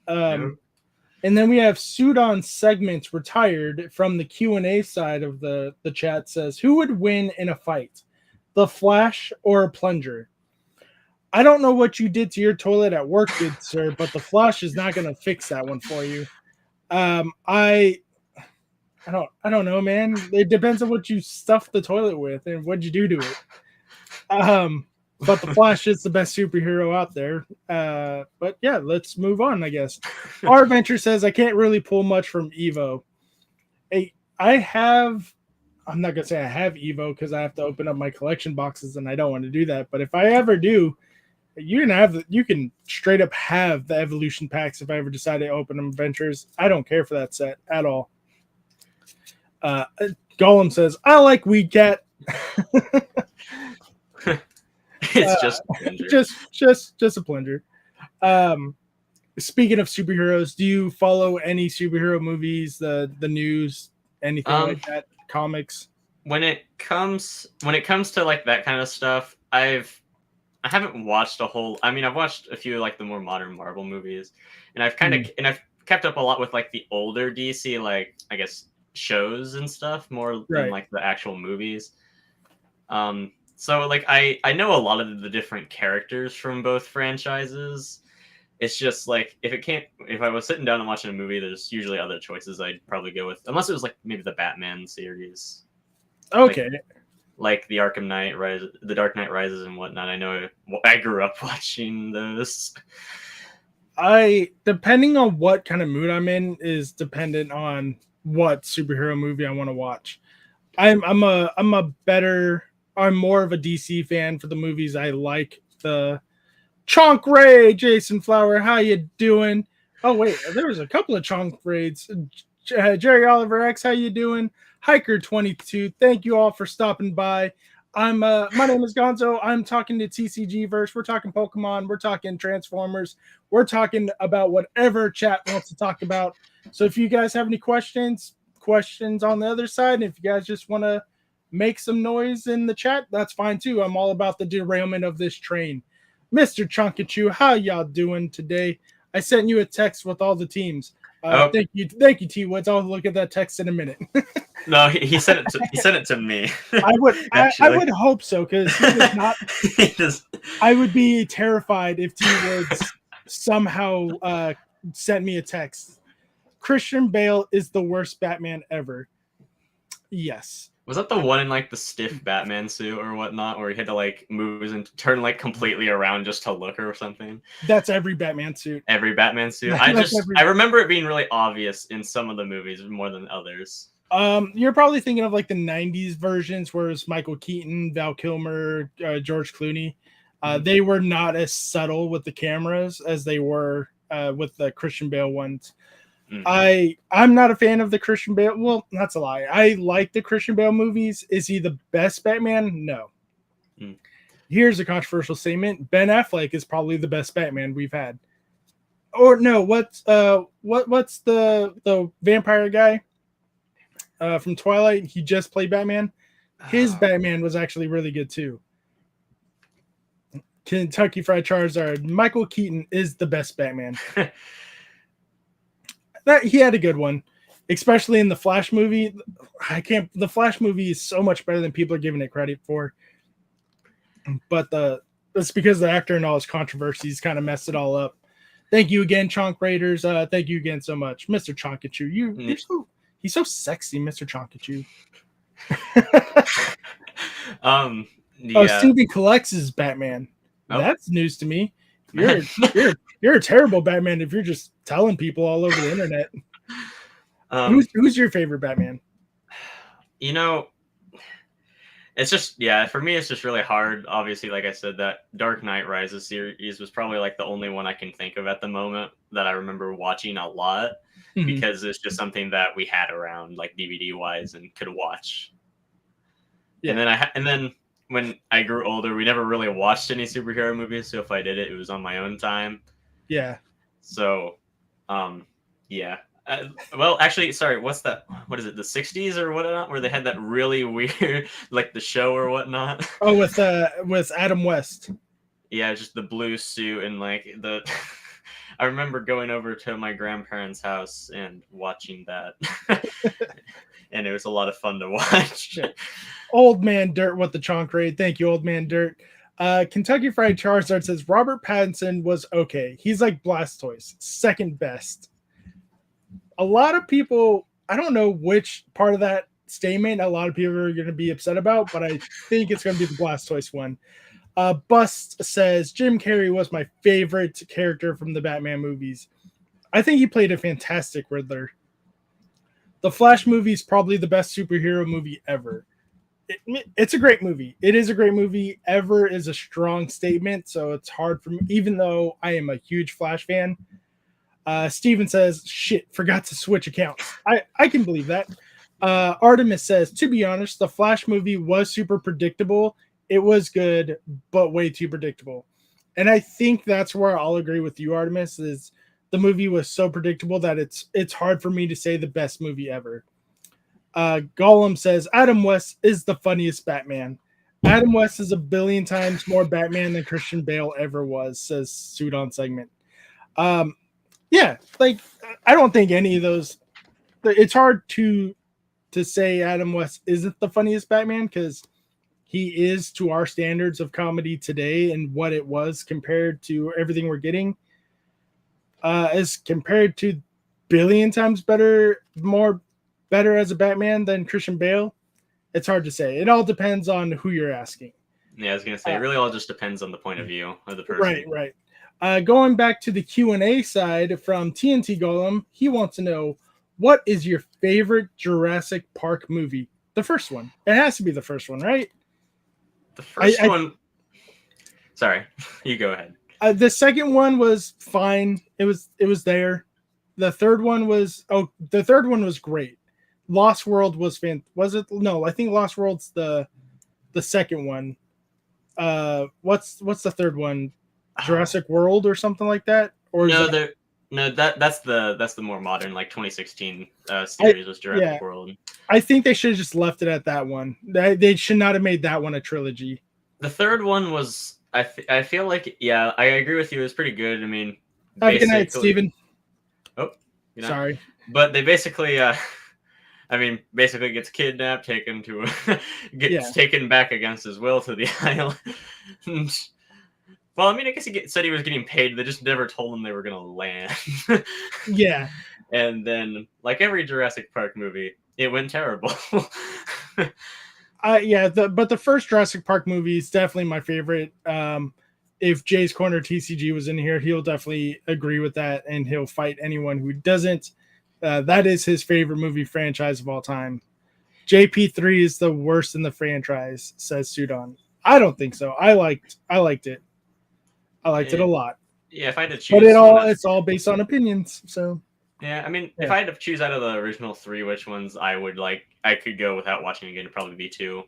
And then we have Sudan Segments retired from the Q&A side of the chat says, who would win in a fight, the Flash or a Plunger? I don't know what you did to your toilet at work, good sir, but the Flash is not going to fix that one for you. I don't know, man. It depends on what you stuff the toilet with and what you do to it. But the Flash is the best superhero out there. But yeah, let's move on, I guess. Our Adventure says, I can't really pull much from Evo. I'm not going to say I have Evo because I have to open up my collection boxes and I don't want to do that. But if I ever do, you can straight up have the evolution packs if I ever decide to open them Adventures. I don't care for that set at all. Gollum says, I like Weed Cat. It's just a plunger. Speaking of superheroes, do you follow any superhero movies, the news, anything like that, comics? When it comes to like that kind of stuff, I haven't watched a whole. I mean, I've watched a few like the more modern Marvel movies, and I've I've kept up a lot with like the older DC, like I guess shows and stuff more than like the actual movies. So like I know a lot of the different characters from both franchises. It's just like if I was sitting down and watching a movie, there's usually other choices I'd probably go with, unless it was like maybe the Batman series. Okay. Like the Arkham Knight the Dark Knight Rises and whatnot. I know I grew up watching those. Depending on what kind of mood I'm in is dependent on what superhero movie I want to watch. I'm more of a DC fan for the movies. I like the Chonk Ray, Jason Flower. How you doing? Oh wait, there was a couple of Chonk Raids. Jerry Oliver X, how you doing? Hiker 22, thank you all for stopping by. My name is Gonzo. I'm talking to TCG Verse. We're talking Pokemon. We're talking Transformers. We're talking about whatever chat wants to talk about. So if you guys have any questions on the other side, and if you guys just want to make some noise in the chat, that's fine too. I'm all about the derailment of this train. Mr. Chunkachu, how y'all doing today? I sent you a text with all the teams. Thank you, T Woods. I'll look at that text in a minute. No, he sent it to me. I would hope so, because he does not. I would be terrified if T Woods somehow sent me a text. Christian Bale is the worst Batman ever. Yes. Was that the one in like the stiff Batman suit or whatnot, where he had to like move and turn like completely around just to look or something? That's every Batman suit. Every Batman suit. I remember it being really obvious in some of the movies more than others. You're probably thinking of like the 90s versions where it's Michael Keaton, Val Kilmer, George Clooney. They were not as subtle with the cameras as they were with the Christian Bale ones. I'm not a fan of the Christian Bale. Well, that's a lie. I like the Christian Bale movies. Is he the best Batman? No. Here's a controversial statement. Ben Affleck is probably the best Batman we've had. Or no, what's the vampire guy from Twilight? He just played Batman. His Batman was actually really good too. Kentucky Fried Charizard. Michael Keaton is the best Batman. That he had a good one, especially in the Flash movie. The Flash movie is so much better than people are giving it credit for. But that's because the actor and all his controversies kind of messed it all up. Thank you again, Chonk Raiders. Thank you again so much, Mr. Chonkachu. He's so sexy, Mr. Chonkachu. Yeah. Oh, Stevie collects his Batman. Oh. That's news to me. You're a terrible Batman if you're just telling people all over the internet. Who's your favorite Batman? You know, it's just, for me, it's just really hard. Obviously, like I said, that Dark Knight Rises series was probably like the only one I can think of at the moment that I remember watching a lot, because it's just something that we had around like DVD wise and could watch. Yeah. And then when I grew older, we never really watched any superhero movies. So if I did it, it was on my own time. Yeah. So, yeah. Well, actually, sorry. What's that? What is it? The 60s or whatnot, where they had that really weird, like The Show or whatnot. Oh, with Adam West. Yeah, just the blue suit and like the. I remember going over to my grandparents' house and watching that. And it was a lot of fun to watch. Old Man Dirt with the Chonk Raid. Thank you, Old Man Dirt. Kentucky Fried Charizard says Robert Pattinson was okay. He's like Blastoise, second best. A lot of people, I don't know which part of that statement a lot of people are going to be upset about, but I think it's going to be the Blastoise one. Bust says Jim Carrey was my favorite character from the Batman movies. I think he played a fantastic Riddler. The Flash movie is probably the best superhero movie ever. It's a great movie. It is a great movie. Ever is a strong statement, so it's hard for me, even though I am a huge Flash fan. Steven says, shit, forgot to switch accounts. I can believe that. Artemis says, to be honest, the Flash movie was super predictable. It was good, but way too predictable. And I think that's where I'll agree with you, Artemis, is the movie was so predictable that it's hard for me to say the best movie ever. Gollum says, Adam West is the funniest Batman. Adam West is a billion times more Batman than Christian Bale ever was, says Sudan Segment. Yeah, like, I don't think any of those... It's hard to say Adam West isn't the funniest Batman, because he is, to our standards of comedy today and what it was compared to everything we're getting, as compared to billion times better as a Batman than Christian Bale. It's hard to say. It all depends on who you're asking. Yeah, I was going to say, it really all just depends on the point of view of the person. Right. Going back to the Q&A side from TNT Golem, he wants to know, what is your favorite Jurassic Park movie? The first one. It has to be the first one, right? The first one. Sorry, you go ahead. The second one was fine. It was there. The third one was great. Lost World was was it? No, I think Lost World's the the second one. What's the third one? Jurassic World or something like that? Or no, is that's the more modern, like 2016 series was Jurassic World. I think they should have just left it at that one. They should not have made that one a trilogy. The third one was, I feel like, yeah, I agree with you. It was pretty good. I mean, have a good night, Steven. Oh, you know? Sorry. But they basically, basically gets kidnapped, taken to, taken back against his will to the island. Well, I mean, I guess he said he was getting paid. They just never told him they were going to land. Yeah. And then, like every Jurassic Park movie, it went terrible. But the first Jurassic Park movie is definitely my favorite. If Jay's Corner TCG was in here, he'll definitely agree with that, and he'll fight anyone who doesn't. That is his favorite movie franchise of all time. JP3 is the worst in the franchise, says Sudan. I don't think so. I liked it. I liked it a lot. Yeah, if I had to choose, but it's all based on opinions. So yeah, I mean, if I had to choose out of the original three, which ones I would like, I could go without watching again. It'd probably be 2.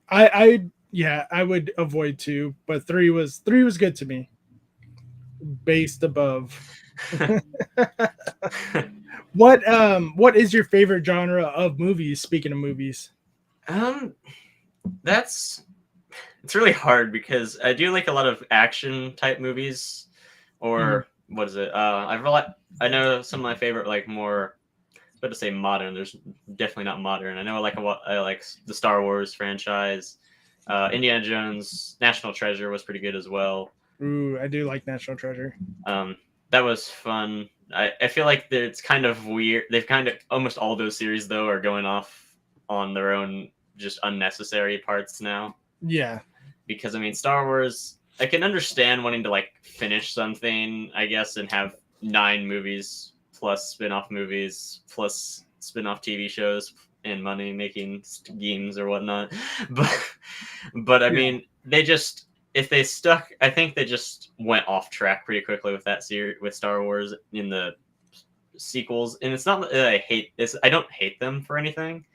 I would avoid 2, but 3 was good to me. Based above. What is your favorite genre of movies? Speaking of movies, it's really hard because I do like a lot of action type movies, or what is it? I know some of my favorite, like more, but to say modern, there's definitely not modern. I know I like the Star Wars franchise, Indiana Jones, National Treasure was pretty good as well. Ooh, I do like National Treasure. That was fun. I feel like it's kind of weird. They've kind of almost all those series though are going off on their own, just unnecessary parts now. Yeah. Because I mean, Star Wars, I can understand wanting to like finish something, I guess, and have 9 movies plus spin-off movies plus spin-off TV shows and money making schemes or whatnot. But I mean, I think they just went off track pretty quickly with that series, with Star Wars in the sequels. And it's not that I don't hate them for anything.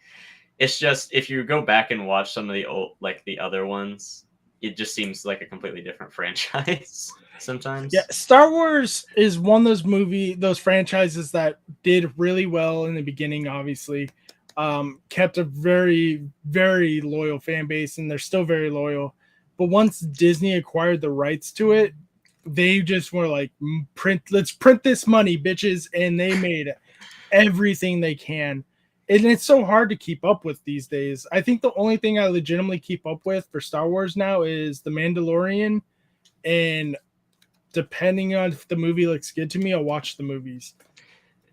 It's just if you go back and watch some of the old, like the other ones, it just seems like a completely different franchise sometimes. Yeah, Star Wars is one of those franchises that did really well in the beginning, obviously. Kept a very, very loyal fan base, and they're still very loyal. But once Disney acquired the rights to it, they just were like, let's print this money, bitches. And they made everything they can. And it's so hard to keep up with these days. I think the only thing I legitimately keep up with for Star Wars now is The Mandalorian. And depending on if the movie looks good to me, I'll watch the movies.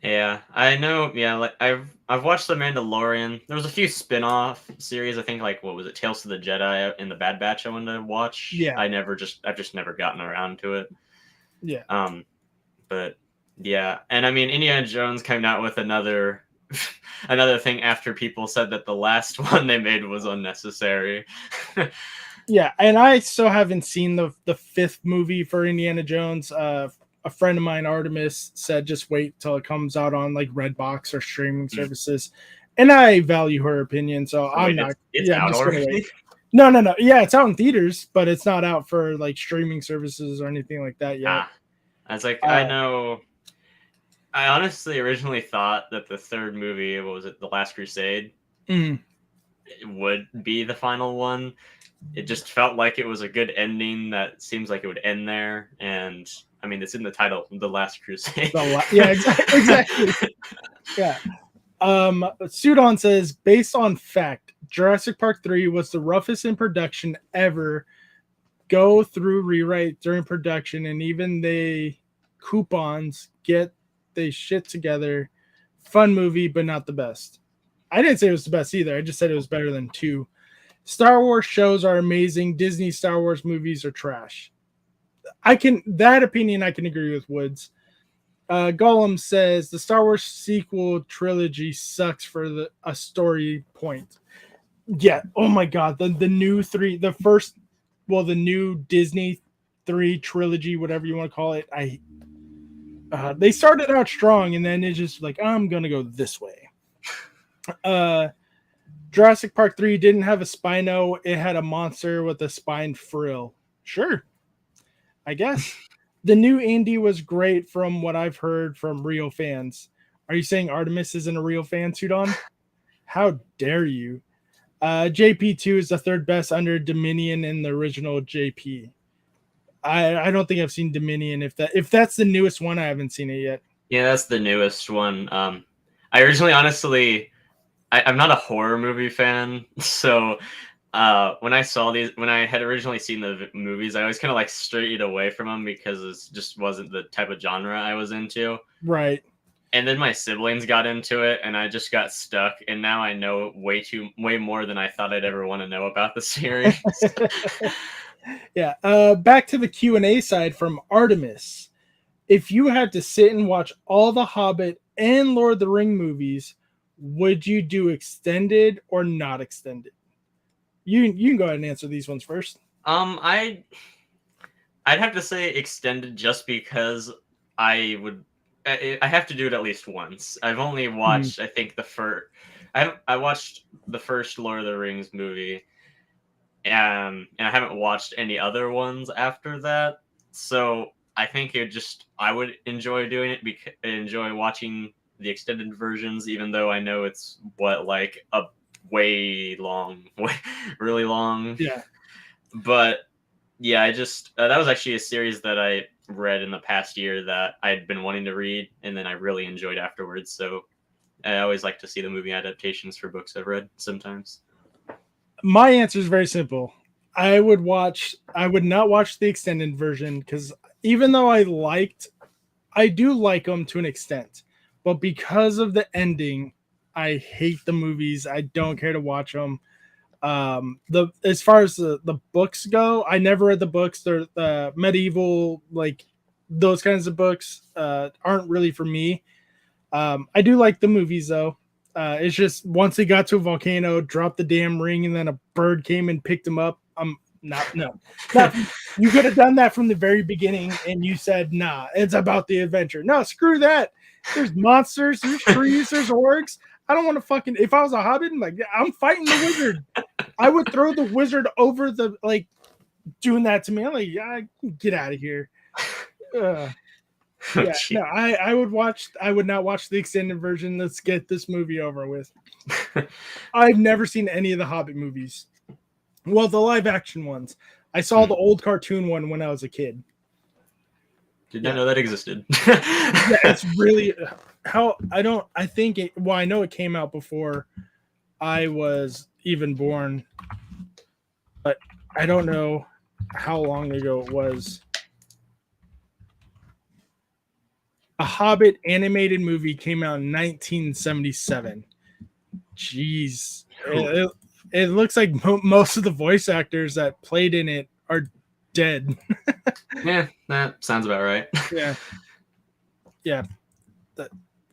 Yeah, I know. Yeah, like I've watched The Mandalorian. There was a few spin-off series. I think like what was it, Tales of the Jedi and The Bad Batch. I wanted to watch. Yeah, I've just never gotten around to it. Yeah. But yeah, and I mean Indiana Jones came out with another thing after people said that the last one they made was unnecessary. Yeah, and I still haven't seen the 5th movie for Indiana Jones. A friend of mine, Artemis, said just wait till it comes out on like Redbox or streaming services, and I value her opinion, so I'm not. It's out already. No. Yeah, it's out in theaters, but it's not out for like streaming services or anything like that yet. I was like, I know. I honestly originally thought that the 3rd movie, what was it, The Last Crusade, would be the final one. It just felt like it was a good ending that seems like it would end there. And I mean, it's in the title, The Last Crusade. Yeah, exactly. Yeah. Sudan says, based on fact, Jurassic Park 3 was the roughest in production ever. Go through rewrite during production, and even they coupons get they shit together. Fun movie, but not the best. I didn't say it was the best either. I just said it was better than 2. Star Wars shows are amazing. Disney Star Wars movies are trash. That opinion I can agree with Woods. Gollum says the Star Wars sequel trilogy sucks for a story point. Yeah. Oh my God. The new 3, the new Disney 3 trilogy, whatever you want to call it. They started out strong and then it's just like, I'm going to go this way. Jurassic Park 3 didn't have a Spino. It had a monster with a spine frill. Sure, I guess. The new Indy was great from what I've heard from real fans. Are you saying Artemis isn't a real fan, Sudan? How dare you? JP2 is the third best under Dominion in the original JP. I don't think I've seen Dominion. If that's the newest one, I haven't seen it yet. Yeah, that's the newest one. I originally, honestly, I'm not a horror movie fan, so when I had originally seen the movies, I always kind of like strayed away from them because it just wasn't the type of genre I was into. Right. And then my siblings got into it, and I just got stuck. And now I know way more than I thought I'd ever want to know about the series. Yeah. Back to the Q&A side from Artemis. If you had to sit and watch all the Hobbit and Lord of the Ring movies, would you do extended or not extended? You can go ahead and answer these ones first. I'd have to say extended just because I have to do it at least once. I've only watched I think I watched the first Lord of the Rings movie, and I haven't watched any other ones after that. So I think I would enjoy doing it enjoy watching the extended versions, even though I know it's like a really long. Yeah. But yeah, I just that was actually a series that I read in the past year that I'd been wanting to read, and then I really enjoyed afterwards. So I always like to see the movie adaptations for books I've read sometimes. My answer is very simple. I would not watch the extended version because even though I do like them to an extent, but because of the ending, I hate the movies. I don't care to watch them. As far as the books go, I never read the books. They're the medieval, like those kinds of books aren't really for me. I do like the movies though. It's just once they got to a volcano, dropped the damn ring, and then a bird came and picked him up. I'm not. You could have done that from the very beginning, and you said, "Nah, it's about the adventure." No, screw that. There's monsters, there's trees, there's orcs. I don't want to fucking. If I was a hobbit, I'm fighting the wizard. I would throw the wizard over the doing that to me. I'm like, yeah, get out of here. Yeah, no, I would not watch the extended version. Let's get this movie over with. I've never seen any of the Hobbit movies. Well, the live action ones. I saw the old cartoon one when I was a kid. Did not know that existed. Yeah, it's really I know it came out before I was even born, but I don't know how long ago it was. A Hobbit animated movie came out in 1977. Jeez. It looks like most of the voice actors that played in it are dead. Yeah, that sounds about right. Yeah.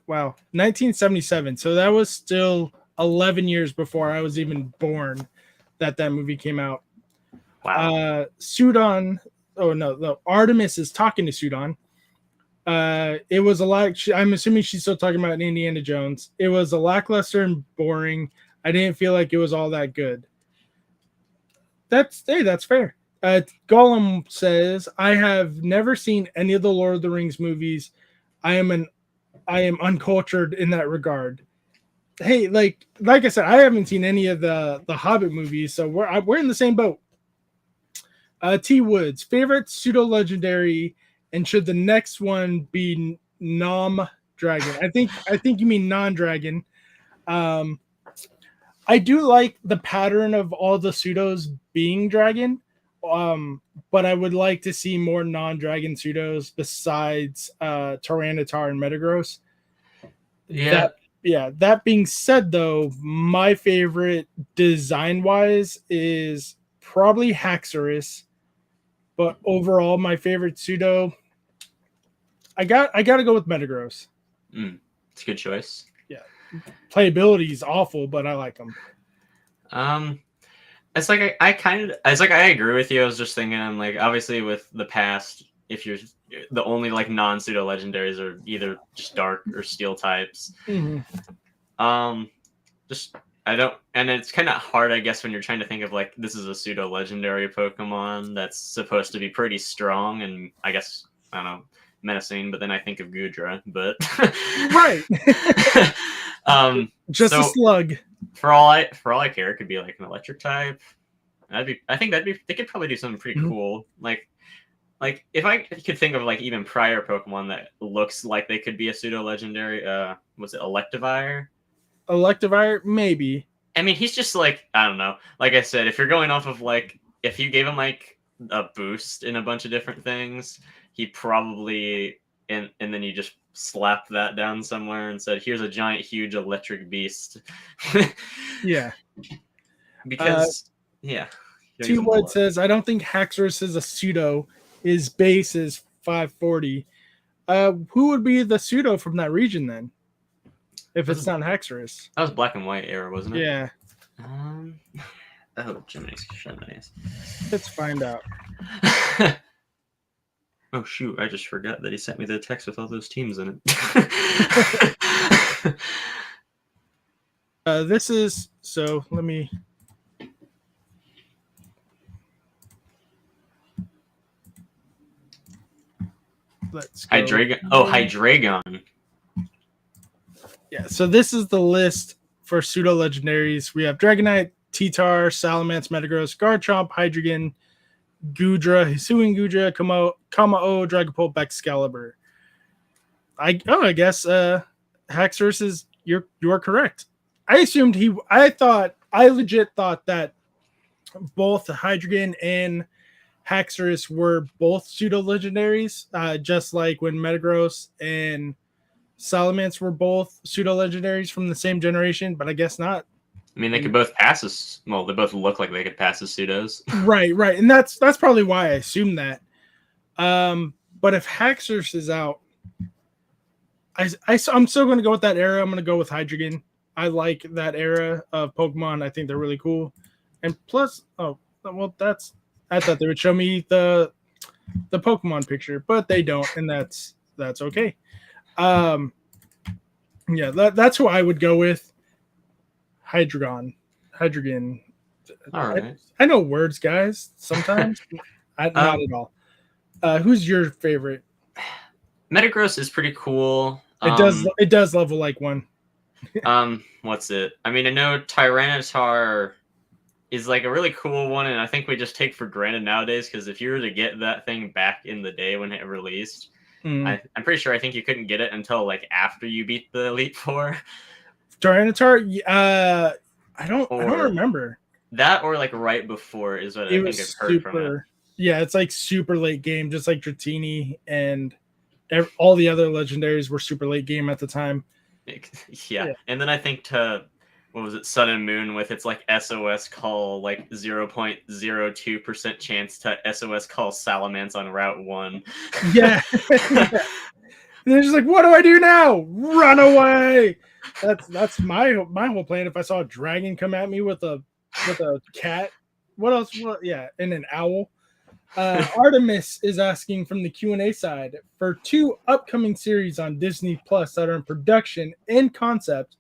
Wow. 1977. So that was still 11 years before I was even born that movie came out. Wow. Sudan. Oh, no. Artemis is talking to Sudan. It was a lot. I'm assuming she's still talking about Indiana Jones. It was a lackluster and boring. I didn't feel like it was all that good. That's fair. Gollum says, I have never seen any of the Lord of the Rings movies. I am uncultured in that regard. Hey, like I said, I haven't seen any of the Hobbit movies, so we're in the same boat. T Woods, favorite pseudo legendary, and should the next one be Nom Dragon? I think you mean non-dragon. I do like the pattern of all the pseudos being dragon, but I would like to see more non-dragon pseudos besides Tyranitar and Metagross. Yeah. That being said, though, my favorite design-wise is probably Haxorus, but overall, my favorite pseudo, I got to go with Metagross. It's a good choice. Yeah, playability is awful, but I like them. It's like I agree with you. I was just thinking, I'm like, obviously with the past, if you're the only like non-pseudo legendaries are either just dark or steel types. Mm-hmm. Just I don't, and it's kind of hard, I guess, when you're trying to think of like this is a pseudo legendary Pokemon that's supposed to be pretty strong and I guess I don't know menacing, but then I think of Gudra, but Right. Just a so slug. for all I care, it could be like an electric type. I think they could probably do something pretty Mhm. cool, like if I could think of like even prior Pokemon that looks like they could be a pseudo legendary, was it Electivire? Electivire, maybe. I mean, he's just like I don't know. Like I said, if you're going off of like if you gave him like a boost in a bunch of different things, he probably and then you just slapped that down somewhere and said, "Here's a giant, huge electric beast." Yeah. Because yeah, you don't use Two them a whole Wood lot. says, I don't think Haxorus is a pseudo. His base is 540. Who would be the pseudo from that region then? If it's not Haxorus. That was Black and White era, wasn't it? Yeah. Oh, Jiminy's Sheminis. Let's find out. Oh shoot! I just forgot that he sent me the text with all those teams in it. This is so. Let me. Let's go. Hydreigon. Oh, Hydreigon. Yeah. So this is the list for pseudo legendaries. We have Dragonite, T-Tar, Salamence, Metagross, Garchomp, Hydreigon, Gudra, Hisuian Gudra, Kamao, Dragapult, Excalibur. I guess Haxorus is you are correct. I legit thought that both Hydreigon and Haxorus were both pseudo legendaries, just like when Metagross and Salamence were both pseudo legendaries from the same generation, but I guess not. I mean, they could both pass as well. They both look like they could pass as pseudos. Right, and that's probably why I assumed that. But if Haxorus is out, I'm still going to go with that era. I'm going to go with Hydreigon. I like that era of Pokemon. I think they're really cool. And plus, I thought they would show me the Pokemon picture, but they don't, and that's okay. Yeah, that's who I would go with. Hydreigon. All right. I know words, guys. Sometimes, not at all. Who's your favorite? Metagross is pretty cool. It does level like one. What's it? I mean, I know Tyranitar is like a really cool one, and I think we just take for granted nowadays because if you were to get that thing back in the day when it released, I'm pretty sure I think you couldn't get it until like after you beat the Elite Four. Tyranitar, I don't remember that, or like right before is what I think I've heard from it. Yeah, it's like super late game, just like Dratini and all the other legendaries were super late game at the time. Yeah. And then I think what was it, Sun and Moon with its like SOS call, like 0.02% chance to SOS call Salamence on Route 1. Yeah. Yeah. And they're just like, what do I do now? Run away. That's my whole plan. If I saw a dragon come at me with a cat, what else? Yeah, and an owl. Artemis is asking from the Q&A side for 2 upcoming series on Disney Plus that are in production and concept.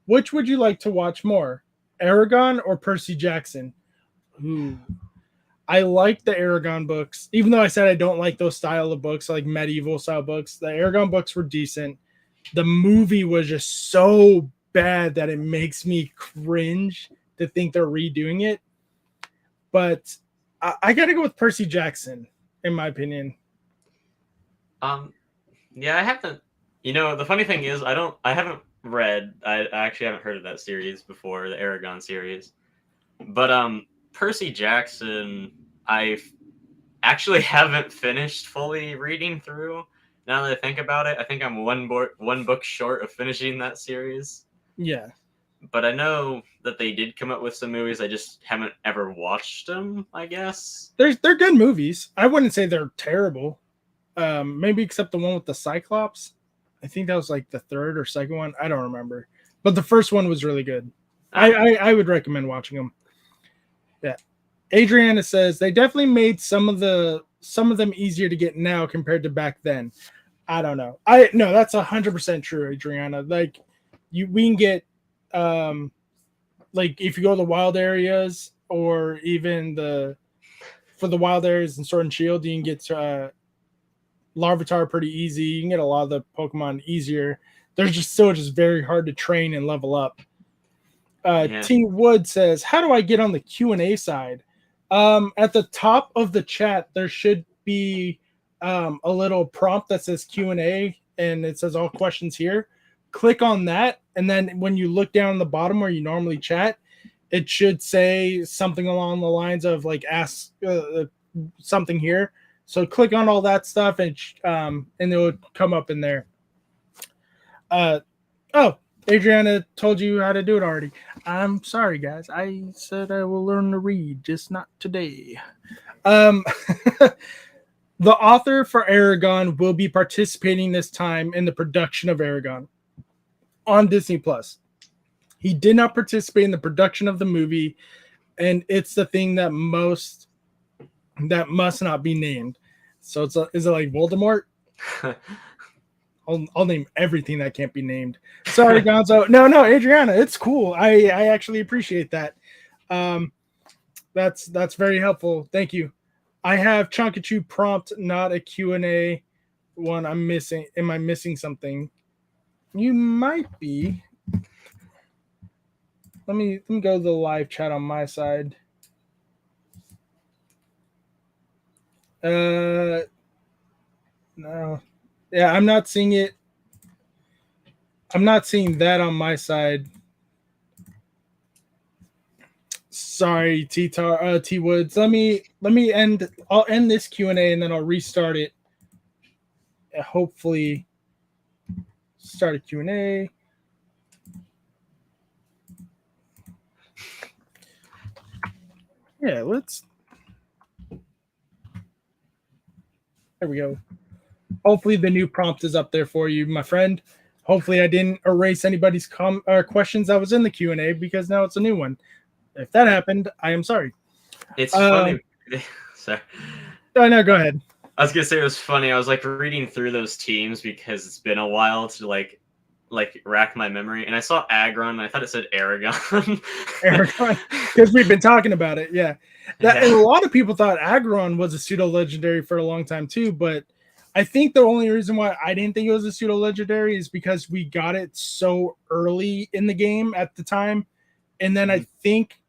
Which would you like to watch more, Aragon or Percy Jackson? Ooh. I like the Aragon books, even though I said I don't like those style of books, like medieval style books. The Aragon books were decent. The movie was just so bad that it makes me cringe to think they're redoing it. But I got to go with Percy Jackson, in my opinion. Yeah, I haven't. The funny thing is, I haven't read. I actually haven't heard of that series before, the Aragon series. But Percy Jackson, I actually haven't finished fully reading through. Now that I think about it, I think I'm one book short of finishing that series. Yeah. But I know that they did come up with some movies. I just haven't ever watched them, I guess. They're good movies. I wouldn't say they're terrible. Maybe except the one with the Cyclops. I think that was like the third or second one. I don't remember. But the first one was really good. I would recommend watching them. Yeah. Adriana says they definitely made some of them easier to get now compared to back then. I don't know. No, that's 100% true, Adriana. Like we can get like if you go to the wild areas or even for the wild areas in Sword and Shield, you can get Larvitar pretty easy. You can get a lot of the Pokemon easier. They're just still just very hard to train and level up. T Wood says, "How do I get on the Q&A side?" At the top of the chat, there should be a little prompt that says Q&A, and it says all questions here. Click on that, and then when you look down the bottom where you normally chat, it should say something along the lines of like ask something here. So click on all that stuff, and it will come up in there. Oh, Adriana told you how to do it already. I'm sorry, guys. I said I will learn to read, just not today. The author for Aragon will be participating this time in the production of Aragon on Disney Plus. He did not participate in the production of the movie, and it's the thing that must not be named. So is it like Voldemort? I'll name everything that can't be named. Sorry, Gonzo. No, Adriana, it's cool. I actually appreciate that. That's very helpful. Thank you. I have Chonkachu prompt, not a Q&A one. I'm missing. Am I missing something? You might be. Let me go to the live chat on my side. No. Yeah, I'm not seeing it. I'm not seeing that on my side. Sorry, T Woods. Let me end. I'll end this Q&A and then I'll restart it. Hopefully, start a Q&A. Yeah, let's. There we go. Hopefully, the new prompt is up there for you, my friend. Hopefully, I didn't erase anybody's questions that was in the Q&A because now it's a new one. If that happened, I am sorry. It's funny. Sorry. No, go ahead. I was gonna say it was funny. I was like reading through those teams because it's been a while to like rack my memory, and I saw Aggron, and I thought it said Aragon. Aragon, because we've been talking about it. Yeah, and a lot of people thought Aggron was a pseudo legendary for a long time too, but I think the only reason why I didn't think it was a pseudo legendary is because we got it so early in the game at the time, and then I think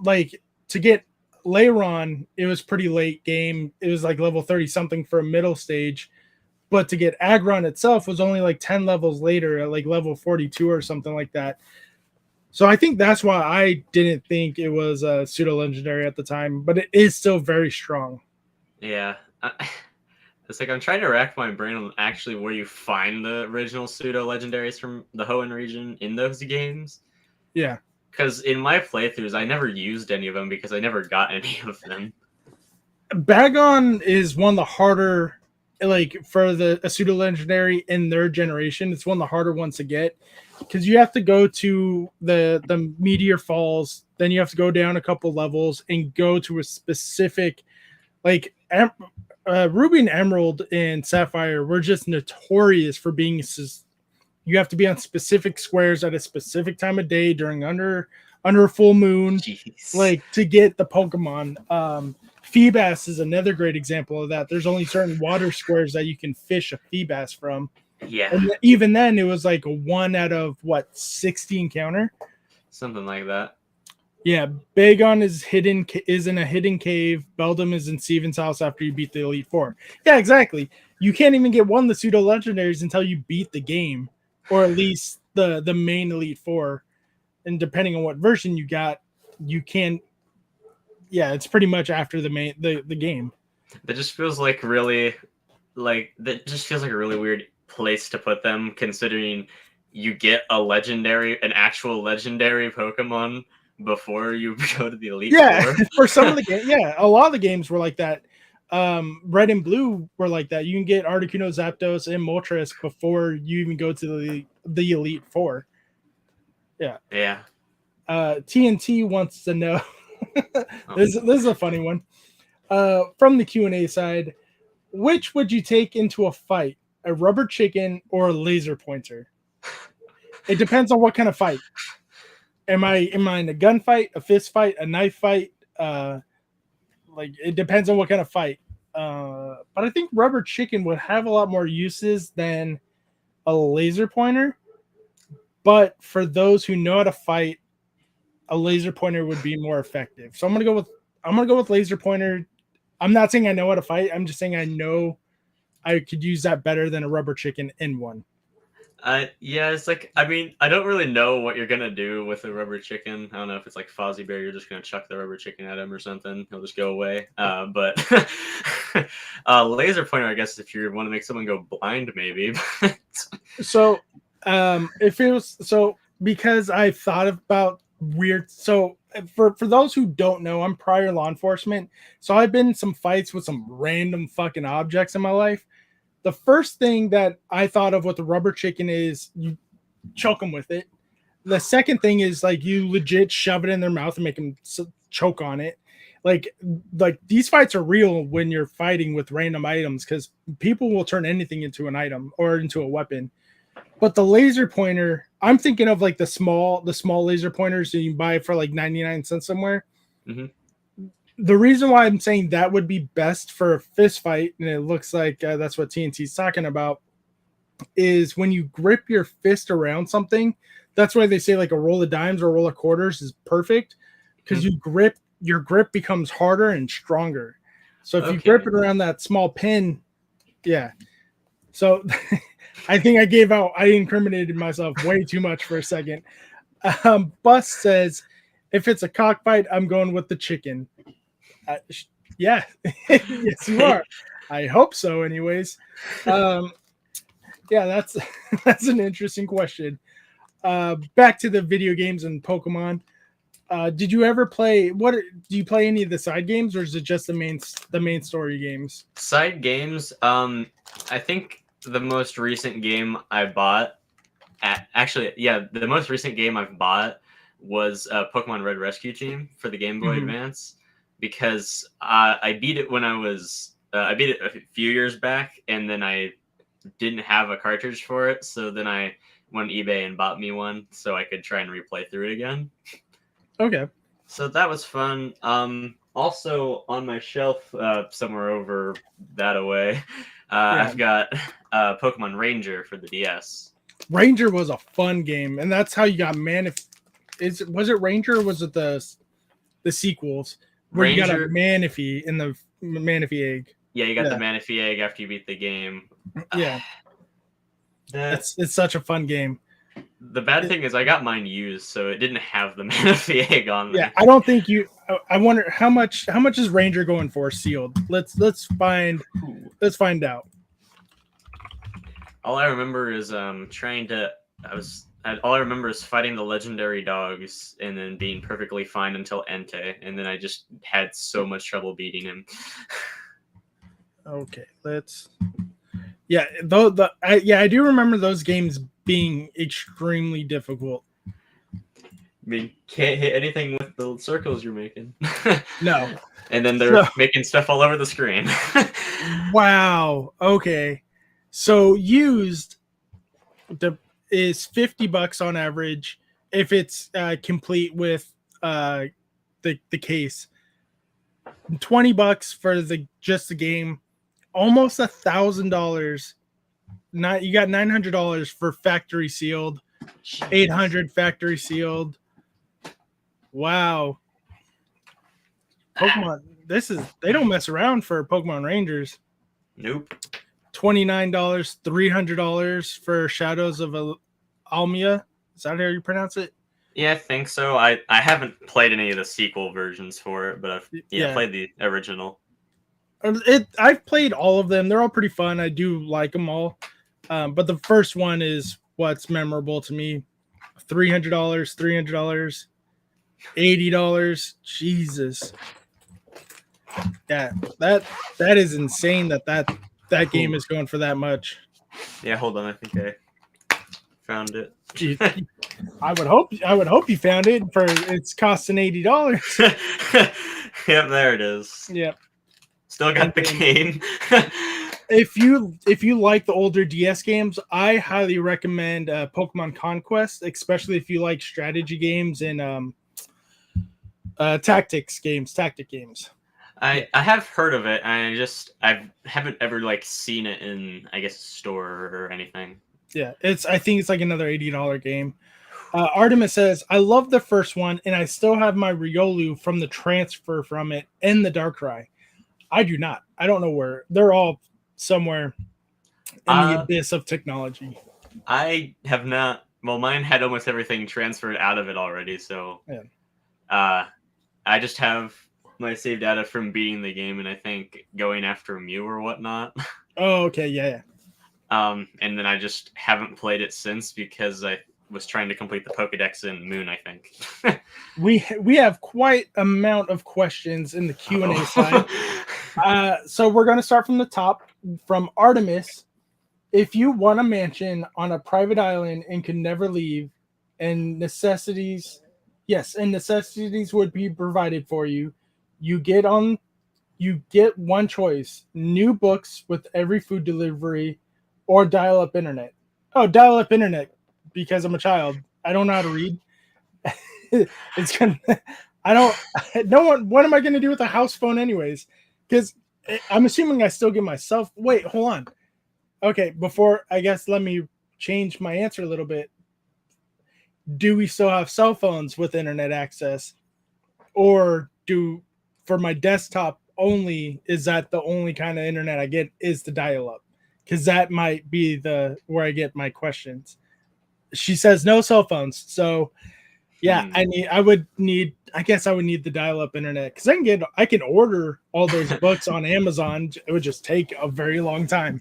like to get Leiron, it was pretty late game. It was like level 30 something for a middle stage, but to get Aggron itself was only like 10 levels later at like level 42 or something like that. So I think that's why I didn't think it was a pseudo legendary at the time, but it is still very strong. Yeah. It's like I'm trying to rack my brain on actually where you find the original pseudo legendaries from the Hoenn region in those games. Yeah. Because in my playthroughs, I never used any of them because I never got any of them. Bagon is one of the harder, like for a pseudo legendary in their generation. It's one of the harder ones to get because you have to go to the Meteor Falls, then you have to go down a couple levels and go to a specific, like Ruby and Emerald and Sapphire were just notorious for being. You have to be on specific squares at a specific time of day during under a full moon, like to get the Pokemon. Feebas is another great example of that. There's only certain water squares that you can fish a Feebas from. Yeah. And even then, it was like a 1 out of 60 encounter, something like that. Yeah, Bagon is in a hidden cave. Beldum is in Steven's house after you beat the Elite Four. Yeah, exactly. You can't even get one of the pseudo legendaries until you beat the game, or at least the main Elite Four. And depending on what version you got, you can't. Yeah, it's pretty much after the game. That just feels like really, that just feels like a really weird place to put them, considering you get an actual legendary Pokemon before you go to the Elite Four. For some of the games, a lot of the games were like that. Red and Blue were like that. You can get Articuno, Zapdos, and Moltres before you even go to the Elite Four. Yeah. Yeah. TNT wants to know. This is a funny one. From the Q&A side, which would you take into a fight? A rubber chicken or a laser pointer? It depends on what kind of fight. Am I in a gunfight, a fist fight, a knife fight? Like it depends on what kind of fight. But I think rubber chicken would have a lot more uses than a laser pointer. But for those who know how to fight, a laser pointer would be more effective. So I'm gonna go with laser pointer. I'm not saying I know how to fight. I'm just saying I know I could use that better than a rubber chicken in one. Yeah, it's like, I mean, I don't really know what you're gonna do with a rubber chicken. I don't know if it's like Fozzie Bear, you're just gonna chuck the rubber chicken at him or something. He'll just go away. But laser pointer, I guess, if you want to make someone go blind, maybe. So, if it was because I thought about weird. So for those who don't know, I'm prior law enforcement. So I've been in some fights with some random fucking objects in my life. The first thing that I thought of with the rubber chicken is you choke them with it. The second thing is like you legit shove it in their mouth and make them choke on it. Like these fights are real when you're fighting with random items because people will turn anything into an item or into a weapon. But the laser pointer, I'm thinking of like the small laser pointers that you can buy for like 99 cents somewhere. Mm-hmm. The reason why I'm saying that would be best for a fist fight, and it looks like that's what TNT's talking about, is when you grip your fist around something. That's why they say like a roll of dimes or a roll of quarters is perfect because your grip becomes harder and stronger. So if you grip it around that small pin, yeah. So I think I incriminated myself way too much for a second. Bus says, if it's a cockfight, I'm going with the chicken. Yeah, yes, you are. I hope so. Anyways, yeah, that's an interesting question. Back to the video games and Pokemon. Did you ever play? Do you play any of the side games, or is it just the main story games? Side games. I think the most recent game I bought, the most recent game I've bought was Pokemon Red Rescue Team for the Game Boy Advance. Because I beat it when I beat it a few years back, and then I didn't have a cartridge for it, so then I went on eBay and bought me one so I could try and replay through it again. Okay. So that was fun. Also on my shelf, somewhere over that away, I've got Pokemon Ranger for the DS. Ranger was a fun game, and that's how you got was it Ranger or was it the sequels? Where Ranger, you got a Manaphy in the Manaphy egg. Yeah, you got the Manaphy egg after you beat the game. Yeah. It's such a fun game. The bad thing is I got mine used, so it didn't have the Manaphy egg on there. Yeah, I don't think I wonder how much is Ranger going for sealed? Let's find out. All I remember is all I remember is fighting the legendary dogs and then being perfectly fine until Entei, and then I just had so much trouble beating him. Okay, I do remember those games being extremely difficult. I mean, can't hit anything with the circles you're making. No. And then they're making stuff all over the screen. Wow. Okay. So used is $50 on average if it's complete with the case. $20 for just the game. Almost $1,000. You got $900 for factory sealed. $800 factory sealed. Wow. Pokemon. They don't mess around for Pokemon Rangers. Nope. $29, $300 for Shadows of Almia. Is that how you pronounce it? Yeah, I think so. I haven't played any of the sequel versions for it, but I've played the original. I've played all of them. They're all pretty fun. I do like them all. But the first one is what's memorable to me. $300, $80. Jesus. Yeah, that is insane that game is going for that much. Yeah, hold on. I think I found it. I would hope you found it for it's costing $80. Yep, there it is. Yep. Still got the game. if you like the older DS games, I highly recommend Pokemon Conquest, especially if you like strategy games and tactic games. I have heard of it. I haven't ever like seen it in, I guess, a store or anything. Yeah, I think it's like another $80 game. Artemis says, I love the first one, and I still have my Riolu from the transfer from it in the Darkrai. I do not. I don't know where. They're all somewhere in the abyss of technology. I have not. Well, mine had almost everything transferred out of it already, so yeah. I just have my save data from beating the game, and I think going after Mew or whatnot. Oh, okay, yeah. And then I just haven't played it since because I was trying to complete the Pokedex in Moon, I think. we have quite amount of questions in the Q&A side. So we're going to start from the top, from Artemis. If you want a mansion on a private island and can never leave, and necessities would be provided for you, you get one choice: new books with every food delivery, or dial-up internet. Oh, dial-up internet, because I'm a child. I don't know how to read. It's gonna. I don't. No one. What am I going to do with a house phone, anyways? Because I'm assuming I still get myself. Wait, hold on. Okay, before I guess let me change my answer a little bit. Do we still have cell phones with internet access, or for my desktop only? Is that the only kind of internet I get is the dial-up? Because that might be where I get my questions. She says no cell phones, so yeah, I would need the dial-up internet, because I can order all those books on Amazon. It would just take a very long time.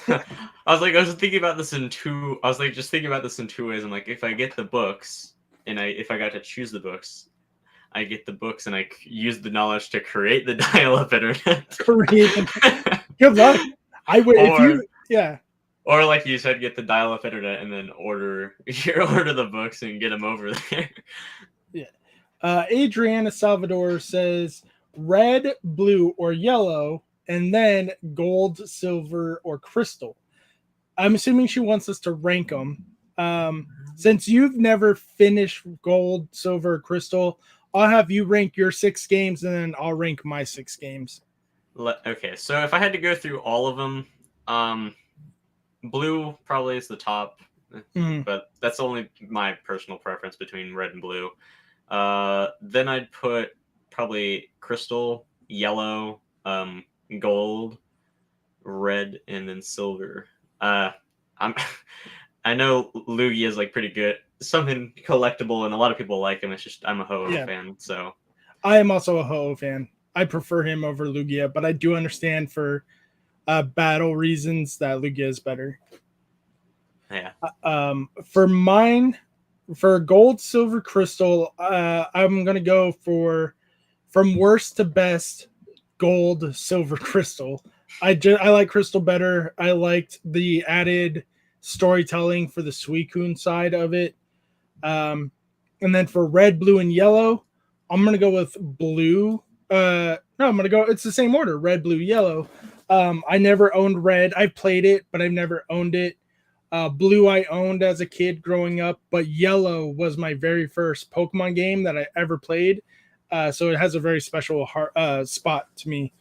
I was thinking about this in two. I was like, just thinking about this in two ways. I'm like, if I get the books, and if I got to choose the books, I get the books, and I use the knowledge to create the dial-up internet. Good luck. I would, Or like you said, get the dial-up internet and then order the books and get them over there. Yeah. Adriana Salvador says red, blue, or yellow, and then gold, silver, or crystal. I'm assuming she wants us to rank them. Since you've never finished gold, silver, crystal, I'll have you rank your 6 games, and then I'll rank my 6 games. Okay, so if I had to go through all of them, blue probably is the top, but that's only my personal preference between red and blue. Then I'd put probably crystal, yellow, gold, red, and then silver. I know Lugia is like pretty good, something collectible, and a lot of people like him. It's just I'm a Ho-Oh fan, so I am also a Ho-Oh fan. I prefer him over Lugia, but I do understand for battle reasons that Lugia is better. Yeah. For gold, silver, crystal, I'm gonna go from worst to best, gold, silver, crystal. I like crystal better. I liked the added storytelling for the Suicune side of it. And then for red, blue, and yellow, I'm gonna go with blue. No, I'm gonna go. It's the same order: red, blue, yellow. I never owned red. I played it, but I've never owned it. Blue I owned as a kid growing up, but yellow was my very first Pokemon game that I ever played. So it has a very special spot to me.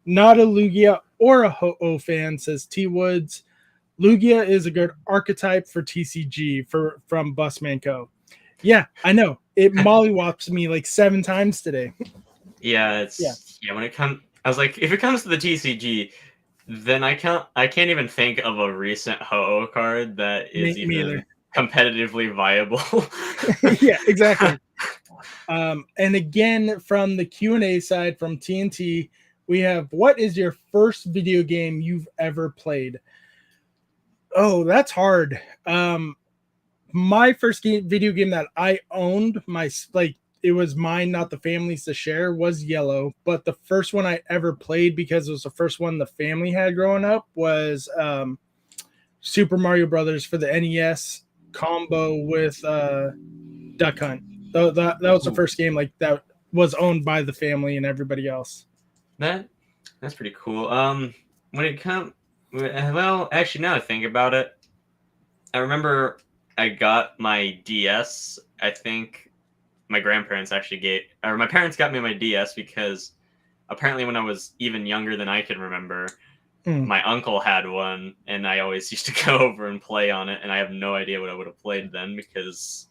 Not a Lugia or a Ho-Oh fan, says T Woods. Lugia is a good archetype for TCG from Busman Co. Yeah, I know. It mollywops me like 7 times today. Yeah, when it comes, I was like, if it comes to the TCG, then I can't even think of a recent Ho-Oh card that is even competitively viable. Yeah, exactly. And again, from the Q&A side from TNT, we have, what is your first video game you've ever played? Oh, that's hard. My first video game that I owned, it was mine, not the family's to share, was Yellow. But the first one I ever played, because it was the first one the family had growing up, was Super Mario Brothers for the NES combo with Duck Hunt. That was the first game like that was owned by the family and everybody else. That's pretty cool. When it comes, Well, actually, now I think about it, I remember I got my DS. I think my grandparents actually or my parents got me my DS because apparently when I was even younger than I can remember, Mm. my uncle had one, and I always used to go over and play on it, and I have no idea what I would have played then because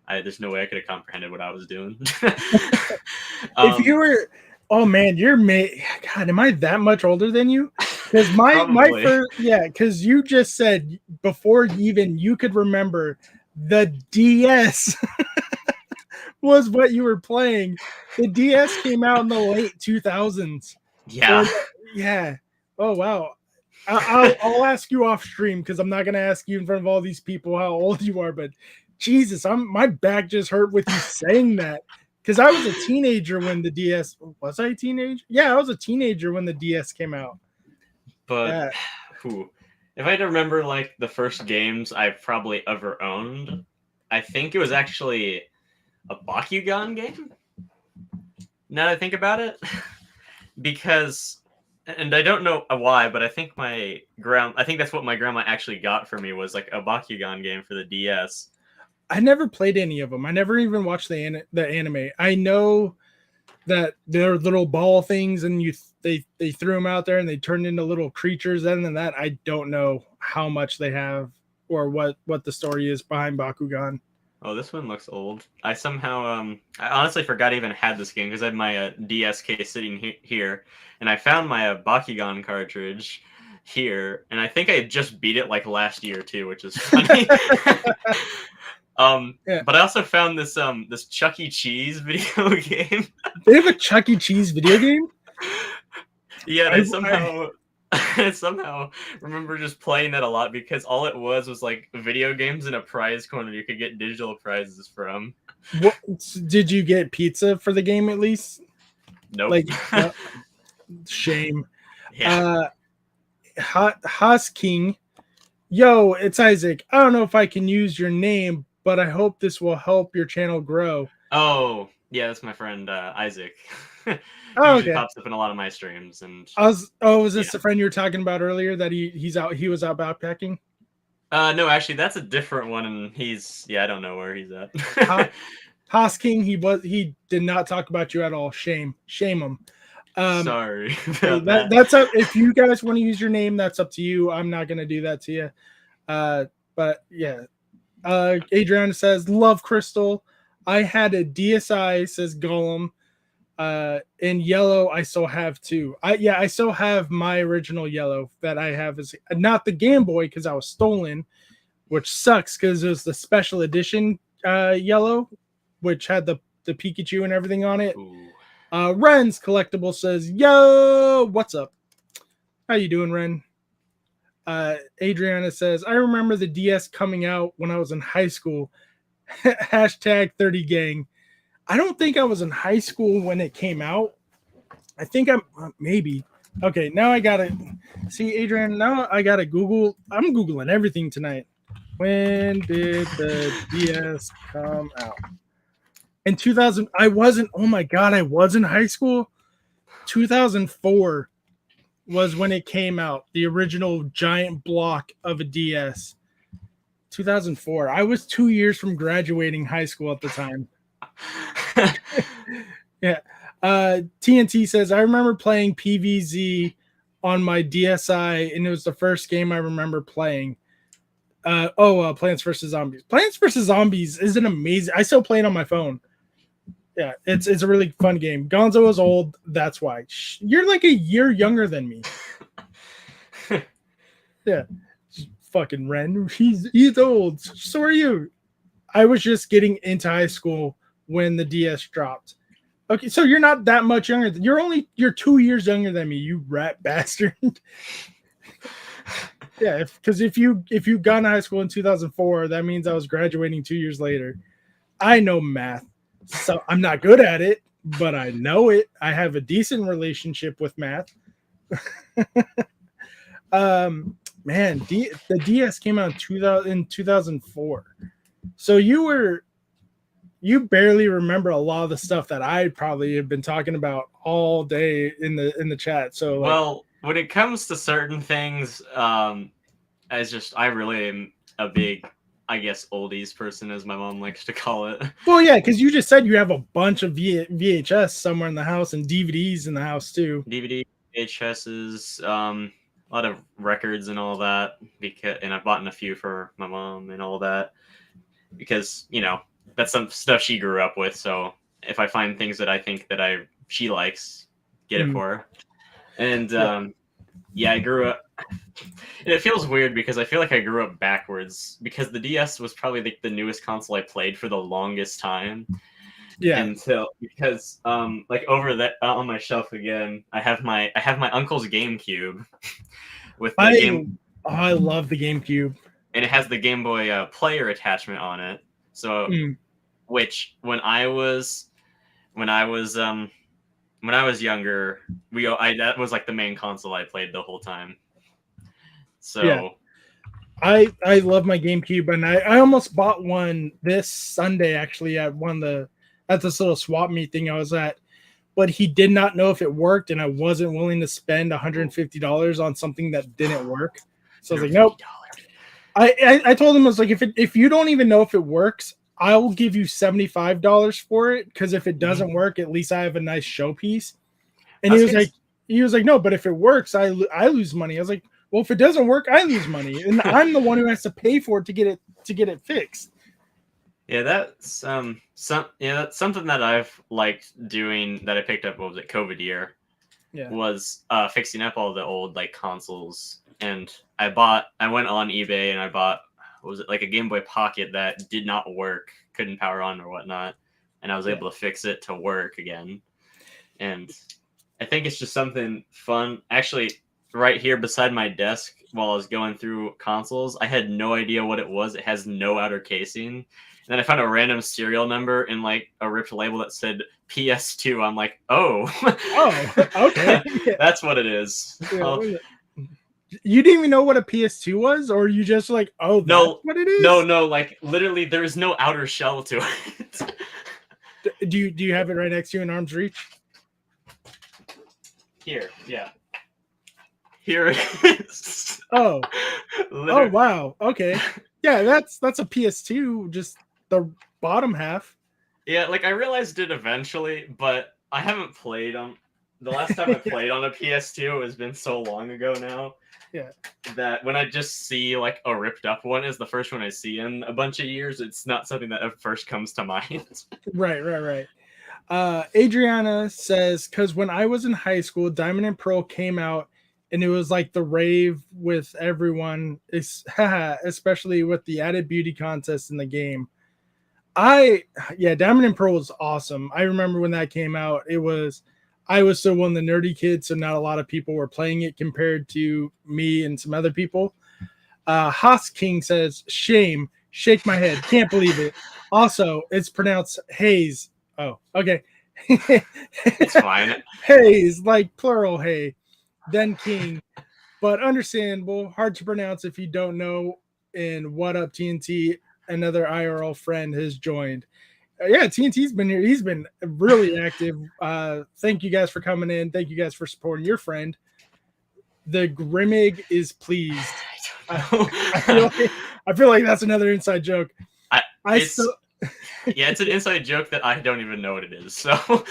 there's no way I could have comprehended what I was doing. If you um, were, oh man, God, am I that much older than you? Because my Probably. first, yeah, because you just said before even you could remember the DS was what you were playing. The DS came out in the late 2000s. Or Yeah. yeah. Oh wow. I'll ask you off stream because I'm not gonna ask you in front of all these people how old you are, but Jesus, my back just hurt with you saying that. Because I was a teenager when the DS was I a teenager? Yeah, I was a teenager when the DS came out. But Yeah. if I had to remember like the first games I've probably ever owned, I think it was actually a Bakugan game. Now that I think about it, because and I don't know why, but I think I think that's what my grandma actually got for me was like a Bakugan game for the DS. I never played any of them. I never even watched the anime. I know that they're little ball things and they threw them out there and they turned into little creatures. Other than that, I don't know how much they have or what the story is behind Bakugan. Oh, this one looks old. I honestly forgot I even had this game because I had my DS case sitting here, and I found my Bakugan cartridge here, and I think I just beat it like last year too, which is funny. Yeah. But I also found this Chuck E. Cheese video game. They have a Chuck E. Cheese video game? Yeah, and I, I I somehow I somehow remember just playing that a lot because all it was like video games in a prize corner you could get digital prizes from. what did you get pizza for the game at least? Nope. Like shame. Yeah. Uh Haas King. Yo, it's Isaac. I don't know if I can use your name, but I hope this will help your channel grow. Oh, yeah, that's my friend Isaac. He Oh, usually okay. pops up in a lot of my streams, and Was yeah. this the friend you were talking about earlier that he was out backpacking? No, actually, that's a different one, and I don't know where he's at. Haas King, he did not talk about you at all. Shame him. Sorry Hey, about that. that's up. If you guys want to use your name, that's up to you. I'm not gonna do that to you. But yeah. Adriana says, "Love Crystal. I had a DSi," says Gollum. In yellow, I still have two. I still have my original yellow that I have is not the Game Boy because I was stolen, which sucks because it was the special edition yellow, which had the Pikachu and everything on it. Ooh. Ren's collectible says, "Yo, what's up? How you doing, Ren?" Adriana says, "I remember the DS coming out when I was in high school." Hashtag 30 gang. I don't think I was in high school when it came out. I think I'm maybe. Okay, now I gotta see Adrian. Now I gotta Google. I'm Googling everything tonight. When did the DS come out? In 2000, I wasn't. Oh my god, I was in high school. 2004 was when it came out. The original giant block of a DS. 2004. I was 2 years from graduating high school at the time. Yeah. TNT says, I remember playing PVZ on my DSi, and it was the first game I remember playing. Plants vs. Zombies. Plants vs. Zombies is an amazing. I still play it on my phone. Yeah, it's a really fun game. Gonzo is old. That's why. You're like a year younger than me. Yeah. Fucking Ren. He's old. So are you. I was just getting into high school when the DS dropped. Okay, so you're not that much younger. You're 2 years younger than me, you rat bastard. Yeah, because if you got in high school in 2004, that means I was graduating 2 years later. I know math, so I'm not good at it, but I know it. I have a decent relationship with math. Man, the DS came out in 2004. So you barely remember a lot of the stuff that I probably have been talking about all day in the chat. So Well, when it comes to certain things, I really am a big, I guess, oldies person, as my mom likes to call it. Well, yeah, because you just said you have a bunch of VHS somewhere in the house and DVDs in the house too. DVD, VHSs, a lot of records and all that. And I've bought a few for my mom and all that because that's some stuff she grew up with. So if I find things that I think that she likes, get it for her. And I grew up. And it feels weird because I feel like I grew up backwards because the DS was probably the newest console I played for the longest time. Yeah. Because like over that on my shelf again, I have my uncle's GameCube with the game. Oh, I love the GameCube. And it has the Game Boy player attachment on it. So which when I was younger, that was like the main console I played the whole time. So yeah. I love my GameCube, and I almost bought one this Sunday actually at this little swap meet thing I was at, but he did not know if it worked, and I wasn't willing to spend $150 on something that didn't work. So I was like, nope. I told him, I was like, if you don't even know if it works, I will give you $75 for it, because if it doesn't work, at least I have a nice showpiece. And he was like, no, but if it works, I lose money. I was like, well, if it doesn't work, I lose money, and I'm the one who has to pay for it to get it fixed. Yeah, that's that's something that I've liked doing that I picked up. What was it, COVID year? Yeah, was fixing up all the old consoles, and I went on eBay and I bought, what was it, like a Game Boy Pocket that did not work, couldn't power on or whatnot, and I was able to fix it to work again. And I think it's just something fun. Actually, right here beside my desk, while I was going through consoles, I had no idea what it was. It has no outer casing. And then I found a random serial number in a ripped label that said PS2. I'm like, oh, okay, that's what it is. Yeah, you didn't even know what a PS2 was, or you just like, oh, that's what it is? No, like literally, there is no outer shell to it. Do you have it right next to you in arm's reach? Here, yeah. Here it is. Oh, oh wow. Okay, yeah, that's a PS2, just the bottom half. Yeah, I realized it eventually, but I haven't played on. The last time I played on a PS2 has been so long ago now. Yeah. That when I just see a ripped up one is the first one I see in a bunch of years, it's not something that at first comes to mind. Right. Adriana says, because when I was in high school, Diamond and Pearl came out, and it was like the rave with everyone, especially with the added beauty contest in the game. Diamond and Pearl was awesome. I remember when that came out, I was still one of the nerdy kids, so not a lot of people were playing it compared to me and some other people. Haas King says, shame, shake my head, can't believe it. Also, it's pronounced Haze. Oh, okay. It's fine. Haze, like plural hay. Then King, but understandable. Hard to pronounce if you don't know. And what up, TNT? Another IRL friend has joined. TNT's been here. He's been really active. Thank you guys for coming in. Thank you guys for supporting your friend. The Grimmig is pleased. I feel like that's another inside joke. It's an inside joke that I don't even know what it is. So,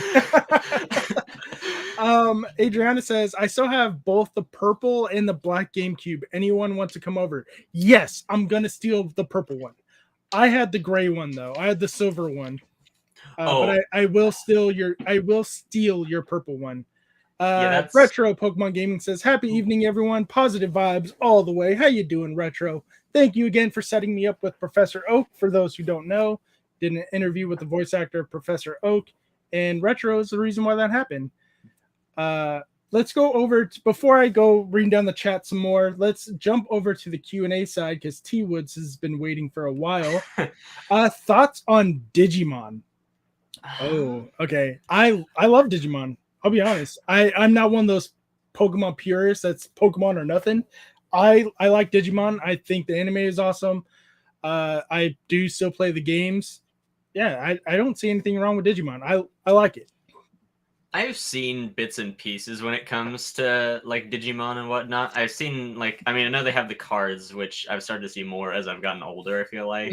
Adriana says, I still have both the purple and the black GameCube. Anyone want to come over? Yes, I'm gonna steal the purple one. I had the gray one though. I had the silver one. But I will steal your purple one. Retro Pokemon Gaming says, happy evening, everyone. Positive vibes all the way. How you doing, Retro? Thank you again for setting me up with Professor Oak. For those who don't know, did an interview with the voice actor of Professor Oak, and Retro is the reason why that happened. Let's go over before I go reading down the chat some more. Let's jump over to the Q&A side because T Woods has been waiting for a while. Thoughts on Digimon? Oh, okay. I love Digimon. I'll be honest. I'm not one of those Pokemon purists that's Pokemon or nothing. I like Digimon. I think the anime is awesome. I do still play the games. Yeah, I don't see anything wrong with Digimon. I like it. I've seen bits and pieces when it comes to like Digimon and whatnot. I've seen like, I mean, I know they have the cards, which I've started to see more as I've gotten older, I feel like,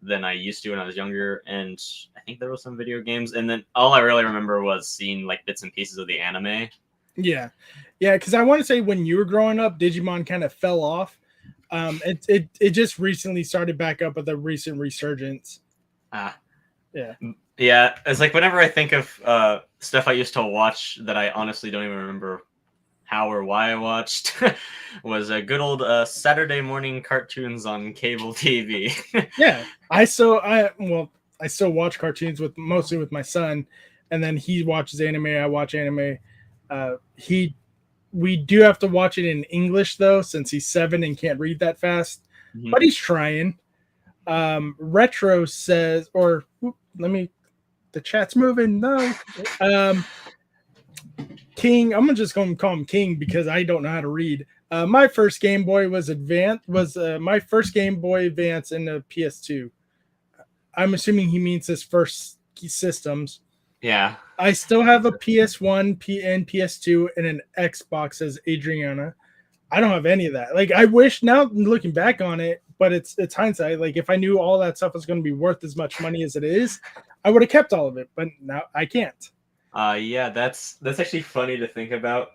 than I used to when I was younger. And I think there was some video games. And then all I really remember was seeing like bits and pieces of the anime. Yeah. Because I want to say when you were growing up, Digimon kind of fell off. It just recently started back up with a recent resurgence. Yeah, it's like whenever I think of stuff I used to watch that I honestly don't even remember how or why I watched was a good old Saturday morning cartoons on cable TV. Yeah, I still watch cartoons mostly with my son, and then he watches anime. I watch anime. We do have to watch it in English though, since he's 7 and can't read that fast. Mhm. But he's trying. Retro says, or the chat's moving. No. King, I'm just going to call him King because I don't know how to read. My first Game Boy was my first Game Boy Advance in the PS2. I'm assuming he means his first systems. Yeah. I still have a PS1, and PS2, and an Xbox, says Adriana. I don't have any of that. Like, I wish now looking back on it, but it's hindsight. Like, if I knew all that stuff was going to be worth as much money as it is, I would have kept all of it. But now I can't. Yeah, that's actually funny to think about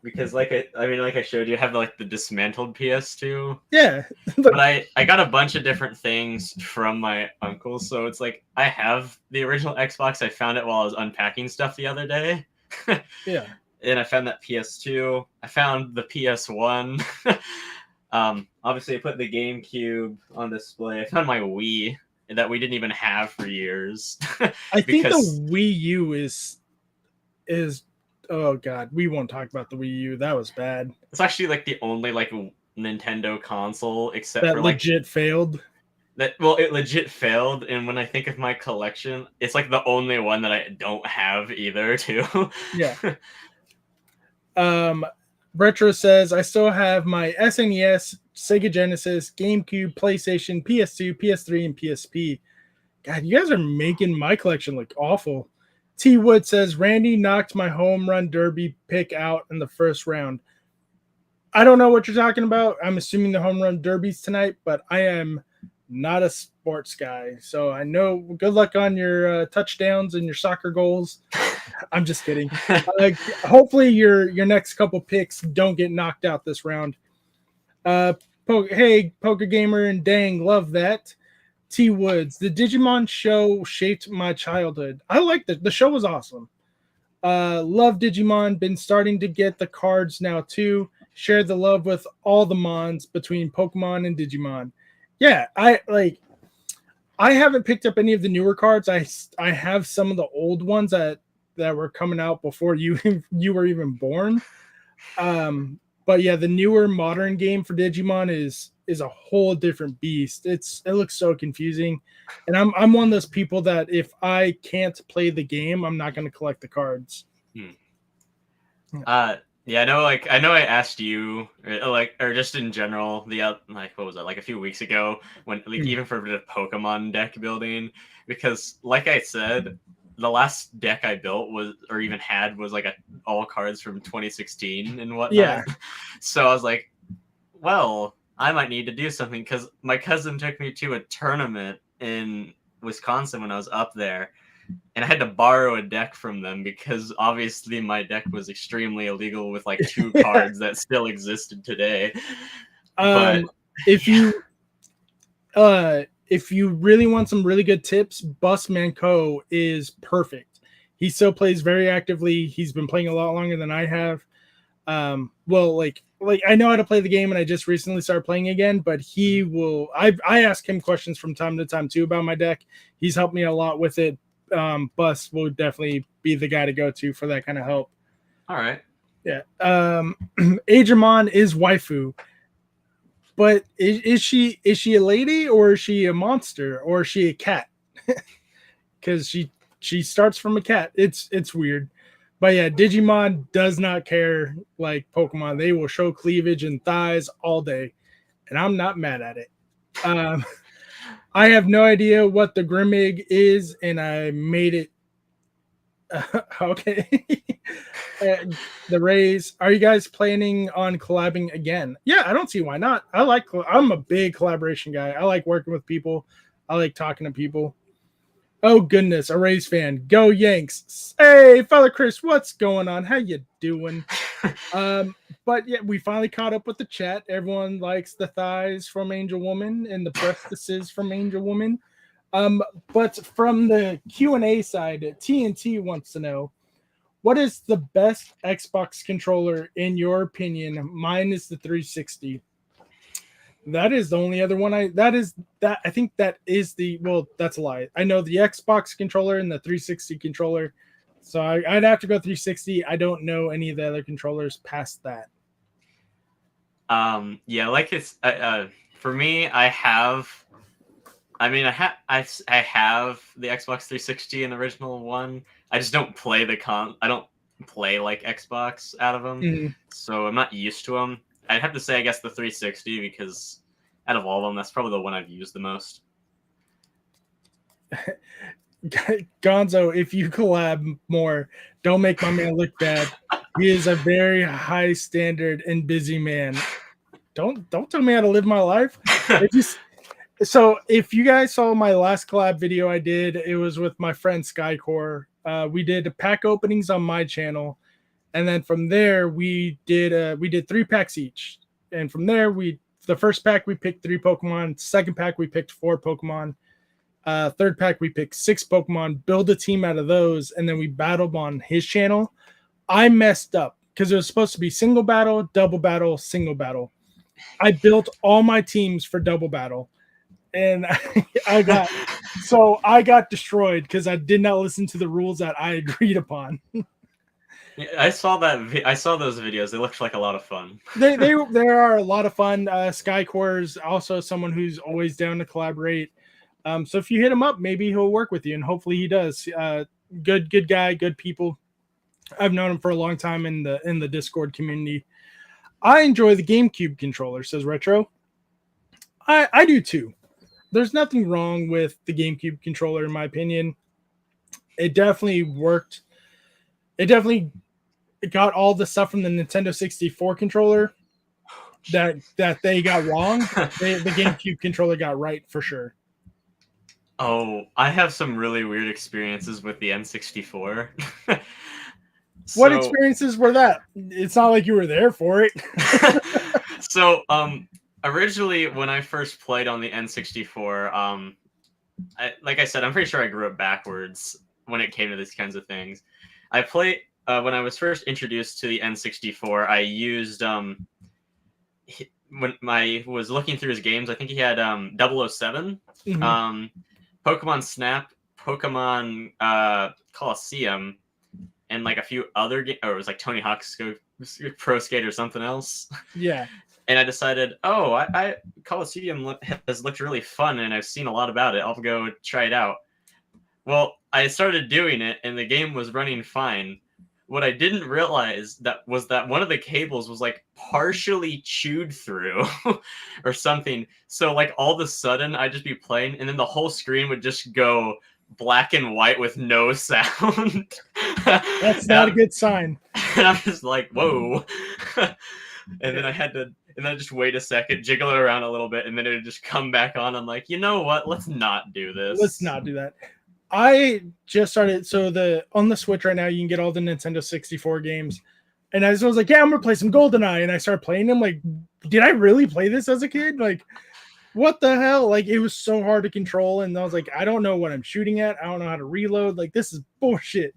because like I showed you, I have like the dismantled PS2. Yeah. But I got a bunch of different things from my uncle, so it's like I have the original Xbox. I found it while I was unpacking stuff the other day. Yeah. And I found that PS2. I found the PS1. Obviously I put the GameCube on display. I found my Wii that we didn't even have for years. I think the Wii U is oh god, we won't talk about the Wii U. That was bad. It's actually like the only like Nintendo console except that for like legit failed. It legit failed, and when I think of my collection, it's like the only one that I don't have either too. Yeah. Retro says I still have my SNES, Sega Genesis, GameCube, PlayStation, PS2, PS3, and PSP. God, you guys are making my collection look awful. T Wood says Randy knocked my home run derby pick out in the first round. I don't know what you're talking about. I'm assuming the home run derby's tonight, but I am not a sports guy. So I know good luck on your touchdowns and your soccer goals. I'm just kidding. Hopefully your next couple picks don't get knocked out this round. Hey, Poker Gamer and Dang, love that. T Woods, the Digimon show shaped my childhood. I liked it. The show was awesome. Love Digimon. Been starting to get the cards now too. Share the love with all the mons between Pokemon and Digimon. Yeah, I haven't picked up any of the newer cards. I have some of the old ones that were coming out before you were even born. But yeah, the newer modern game for Digimon is a whole different beast. It looks so confusing, and I'm one of those people that if I can't play the game, I'm not going to collect the cards. Yeah, I know I asked you or just in general what was that, like a few weeks ago when even for a bit of Pokemon deck building, because like I said, the last deck I built was like all cards from 2016 and whatnot. Yeah. So I was like, well, I might need to do something because my cousin took me to a tournament in Wisconsin when I was up there. And I had to borrow a deck from them because obviously my deck was extremely illegal with like 2 cards that still existed today. But if you really want some really good tips, Bus Manco is perfect. He still plays very actively. He's been playing a lot longer than I have. Like I know how to play the game, and I just recently started playing again. But he will. I ask him questions from time to time too about my deck. He's helped me a lot with it. Bus will definitely be the guy to go to for that kind of help. All right. Yeah. Agemon is waifu, but is she a lady or is she a monster or is she a cat? Because she starts from a cat. It's weird. But yeah, Digimon does not care like Pokemon. They will show cleavage and thighs all day, and I'm not mad at it. I have no idea what the Grimmig is, and I made it Okay. The Rays. Are you guys planning on collabing again? Yeah, I don't see why not. I'm a big collaboration guy. I like working with people. I like talking to people. Oh goodness, a Rays fan. Go Yanks. Hey, fella Chris, what's going on? How you doing? Um, but yeah, we finally caught up with the chat. Everyone likes the thighs from Angel Woman and the breastises from Angel Woman. But from the Q&A side, TNT wants to know, what is the best Xbox controller in your opinion? Mine is the 360. That is the only other one I think that is that's a lie. I know the Xbox controller and the 360 controller. So I'd have to go 360. I don't know any of the other controllers past that. Yeah, like it's for me, I have I have the Xbox 360 and the original one. I just don't play I don't play like Xbox out of them, Mhm. so I'm not used to them. I'd have to say I guess the 360 because out of all of them, that's probably the one I've used the most. Gonzo, if you collab more, don't make my man look bad. He is a very high standard and busy man. Don't tell me how to live my life. It just So if you guys saw my last collab video I did, it was with my friend Skycore. We did pack openings on my channel, and then from there we did 3 packs each. And from there the first pack we picked 3 Pokemon, second pack we picked 4 Pokemon, third pack we picked 6 Pokemon, build a team out of those, and then we battled on his channel. I messed up because it was supposed to be single battle, double battle, single battle. I built all my teams for double battle, and I got destroyed because I did not listen to the rules that I agreed upon. Yeah, I saw that. I saw those videos. They looked like a lot of fun. They are a lot of fun. Skycore is also someone who's always down to collaborate. So if you hit him up, maybe he'll work with you, and hopefully he does. Good guy, good people. I've known him for a long time in the Discord community. I enjoy the GameCube controller, says Retro. I do too. There's nothing wrong with the GameCube controller, in my opinion. It definitely worked. It definitely got all the stuff from the Nintendo 64 controller that they got wrong. The GameCube controller got right for sure. Oh, I have some really weird experiences with the N64. What So, experiences were that? It's not like you were there for it. so originally when I first played on the N64, like I said, I'm pretty sure I grew up backwards when it came to these kinds of things. I played when I was first introduced to the N64. I used when I was looking through his games. I think he had 007, Mm-hmm. Pokemon Snap, Pokemon Coliseum, and like a few other games. Or it was like Tony Hawk's Pro Skate or something else. Yeah. And I decided, oh, I Coliseum has looked really fun, and I've seen a lot about it. I'll go try it out. Well, I started doing it, and the game was running fine. What I didn't realize was that one of the cables was like partially chewed through, or something. So like all of a sudden, I'd just be playing, and then the whole screen would just go black and white with no sound. That's not a good sign. And I'm just like, whoa. And then I just wait a second, jiggle it around a little bit, and then it would just come back on. I'm like, you know what? Let's not do this. Let's not do that. I just started. So on the Switch right now, you can get all the Nintendo 64 games. And I was like, yeah, I'm gonna play some GoldenEye. And I started playing them. Like, did I really play this as a kid? Like, what the hell? Like, it was so hard to control. And I was like, I don't know what I'm shooting at. I don't know how to reload. Like, this is bullshit.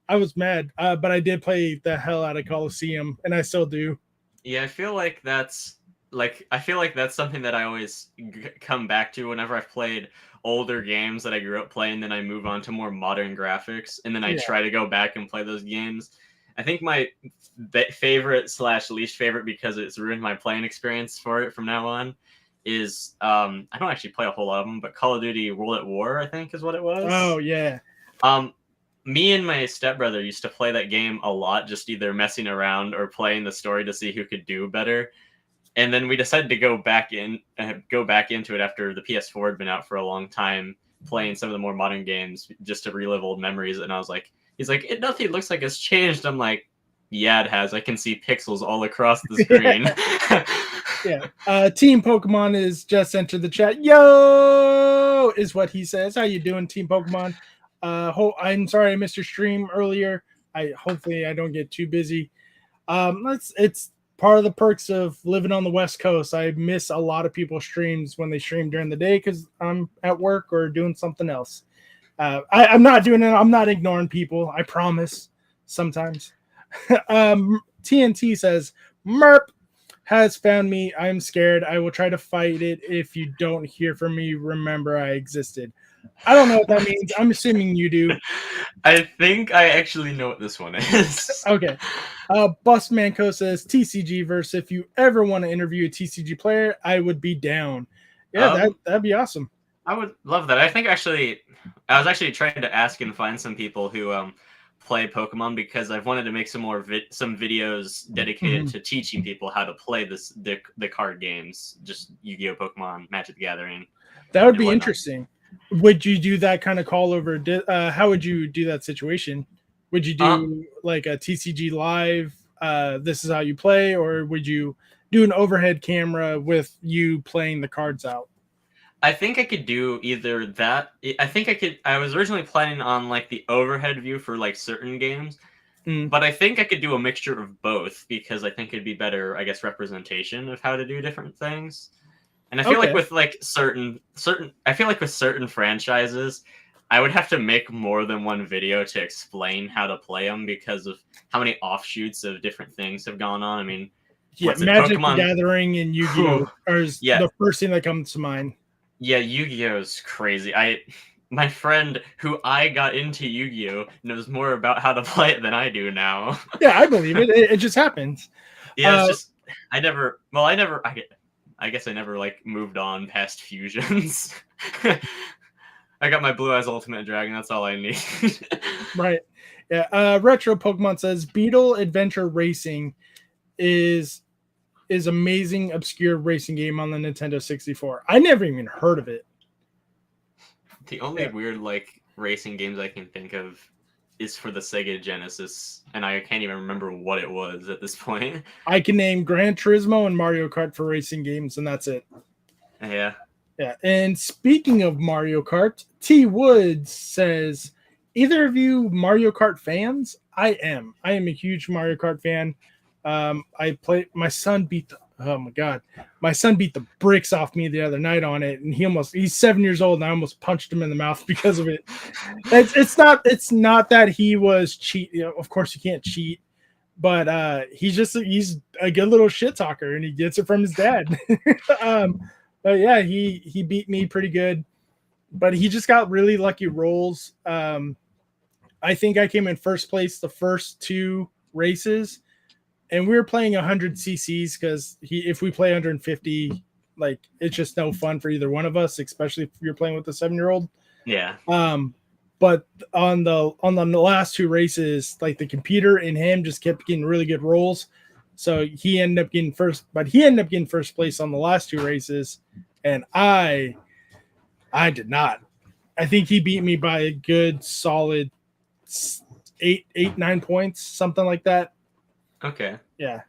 I was mad. But I did play the hell out of Coliseum, and I still do. Yeah, I feel like that's something that I always come back to whenever I've played older games that I grew up playing. Then I move on to more modern graphics, and then I try to go back and play those games. I think my favorite / least favorite, because it's ruined my playing experience for it from now on, is I don't actually play a whole lot of them, but Call of Duty World at War, I think, is what it was. Oh yeah. Me and my stepbrother used to play that game a lot, just either messing around or playing the story to see who could do better. And then we decided to go back into it after the PS4 had been out for a long time, playing some of the more modern games just to relive old memories. And I was like, He's like, nothing looks like it's changed. I'm like, yeah, it has. I can see pixels all across the screen. Yeah. Team Pokemon is just entered the chat. Yo, is what he says. How you doing, Team Pokemon? I'm sorry I missed your stream earlier. Hopefully I don't get too busy. It's part of the perks of living on the West Coast. I miss a lot of people's streams when they stream during the day because I'm at work or doing something else. I'm not doing it. I'm not ignoring people. I promise. Sometimes. TNT says, Merp has found me. I'm scared. I will try to fight it. If you don't hear from me, remember I existed. I don't know what that means. I'm assuming you do. I think I actually know what this one is. Okay. Busmanco says, TCG verse. If you ever want to interview a TCG player, I would be down. Yeah, that'd be awesome. I would love that. I think actually, I was actually trying to ask and find some people who play Pokemon because I've wanted to make some more some videos dedicated to teaching people how to play the card games, just Yu-Gi-Oh, Pokemon, Magic the Gathering. That would be interesting. Would you do that kind of call over? How would you do that situation? Would you do like a TCG live? This is how you play, or would you do an overhead camera with you playing the cards out? I think I could do either that. I think I could. I was originally planning on like the overhead view for like certain games, but I think I could do a mixture of both because I think it'd be better, I guess, representation of how to do different things. And I feel like with like certain, I feel like with certain franchises, I would have to make more than one video to explain how to play them because of how many offshoots of different things have gone on. I mean, Magic the Gathering and Yu-Gi-Oh are the first thing that comes to mind. Yeah, Yu-Gi-Oh is crazy. My friend who I got into Yu-Gi-Oh knows more about how to play it than I do now. Yeah, I believe it. It just happens. Yeah, it's just I guess I never like moved on past fusions. I got my Blue Eyes Ultimate Dragon. That's all I need. Right. Yeah. Retro Pokemon says Beetle Adventure Racing is amazing, obscure racing game on the Nintendo 64. I never even heard of it. The only weird like racing games I can think of is for the Sega Genesis, and I can't even remember what it was at this point. I can name Gran Turismo and Mario Kart for racing games, and that's it. Yeah. Yeah. And speaking of Mario Kart, T Woods says, either of you Mario Kart fans? I am a huge Mario Kart fan. My son beat the bricks off me the other night on it, and he's 7 years old, and I almost punched him in the mouth because of it. It's not that he was cheat. Of course you can't cheat, but he's a good little shit talker, and he gets it from his dad. But yeah, he beat me pretty good, but he just got really lucky rolls. I think I came in first place the first two races. And we were playing 100 cc's because if we play 150, like it's just no fun for either one of us, especially if you're playing with a 7-year-old. Yeah. But on the last two races, like the computer and him just kept getting really good rolls. So he ended up getting first, but he ended up getting first place on the last two races, and I did not. I think he beat me by a good solid 9 points, something like that. Okay. Yeah.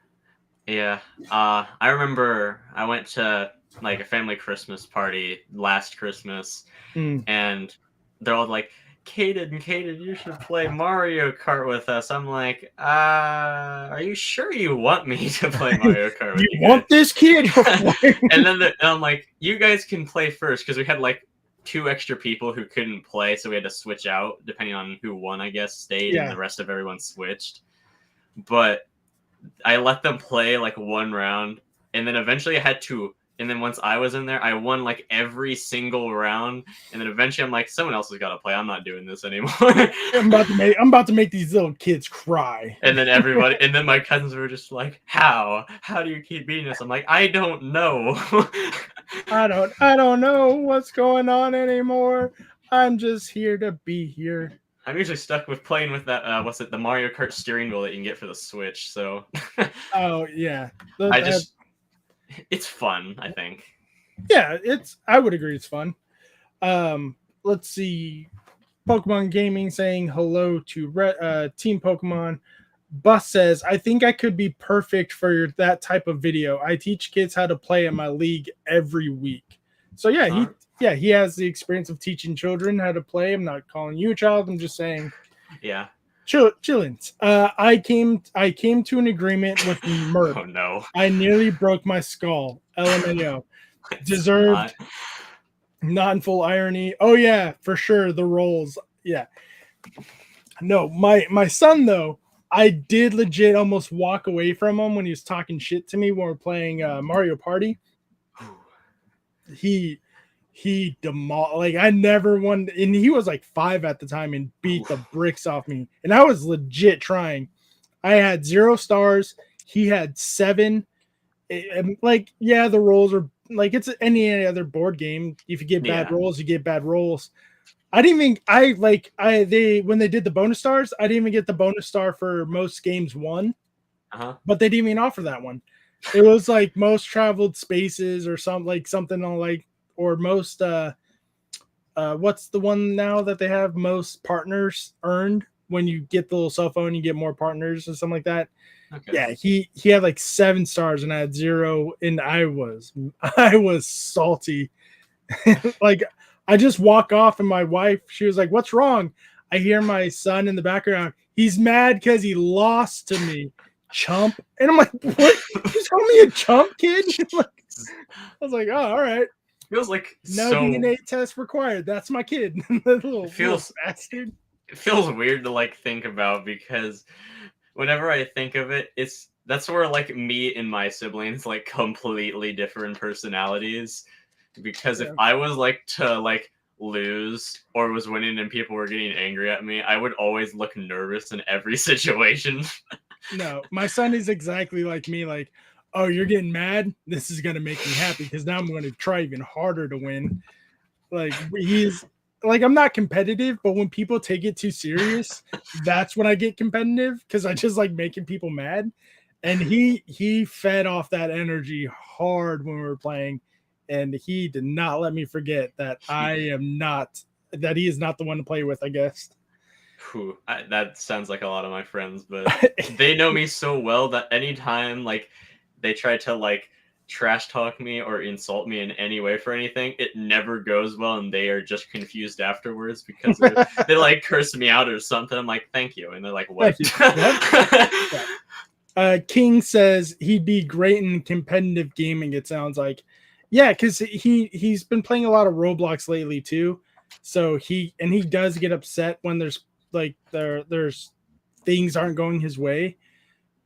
Yeah. I remember I went to like a family Christmas party last Christmas, and they're all like, Caden, you should play Mario Kart with us. I'm like, are you sure you want me to play Mario Kart with you? You want this kid? And then I'm like, you guys can play first, because we had like 2 extra people who couldn't play, so we had to switch out depending on who won, I guess, stayed, and the rest of everyone switched. But I let them play like one round, and then eventually I had to. And then once I was in there, I won like every single round. And then eventually I'm like, someone else has got to play. I'm not doing this anymore. I'm about to make these little kids cry. And then everybody, and then my cousins were just like, how do you keep beating us? I'm like, I don't know. I don't know what's going on anymore. I'm just here to be here. I'm usually stuck with playing with that, the Mario Kart steering wheel that you can get for the Switch, so... Oh, yeah. It's fun, I think. Yeah, I would agree it's fun. Let's see. Pokemon Gaming saying hello to Team Pokemon. Bus says, I think I could be perfect for that type of video. I teach kids how to play in my league every week. So he has the experience of teaching children how to play. I'm not calling you a child. I'm just saying, yeah, chillins. I came to an agreement with Merp. Oh no, I nearly broke my skull. LMAO. It's Deserved. Not in full irony. Oh yeah, for sure. The roles. Yeah. No, my son though, I did legit almost walk away from him when he was talking shit to me when we're playing Mario Party. He like I never won, and he was like 5 at the time and beat the bricks off me, and I was legit trying. I had 0 stars. He had 7. Like, yeah, the rolls are like it's any other board game. If you get bad rolls, you get bad rolls. I didn't even when they did the bonus stars, I didn't even get the bonus star for most games won. But they didn't even offer that one. It was like most traveled spaces or something like or most what's the one now that they have most partners earned when you get the little cell phone, you get more partners or something like that. Okay. Yeah, he had like 7 stars and I had 0, and I was salty. Like I just walk off and my wife, she was like, "What's wrong?" I hear my son in the background. He's mad because he lost to me, chump. And I'm like, "What? You call me a chump, kid?" I was like, "Oh, all right." Feels like no DNA test required. That's my kid. little bastard. It feels weird to like think about because whenever I think of it, that's where like me and my siblings like completely different personalities. Because if I was like to like lose or was winning and people were getting angry at me, I would always look nervous in every situation. No, my son is exactly like me. Like, oh, you're getting mad? This is gonna make me happy because now I'm going to try even harder to win. Like he's like, I'm not competitive, but when people take it too serious, that's when I get competitive because I just like making people mad. And he fed off that energy hard when we were playing, and he did not let me forget that that he is not the one to play with, I guess. That sounds like a lot of my friends, but they know me so well that anytime like they try to like trash talk me or insult me in any way for anything, it never goes well, and they are just confused afterwards because they like curse me out or something. I'm like, thank you, and they're like, what? King says he'd be great in competitive gaming. It sounds like, yeah, because he's been playing a lot of Roblox lately too. So he does get upset when there's things aren't going his way.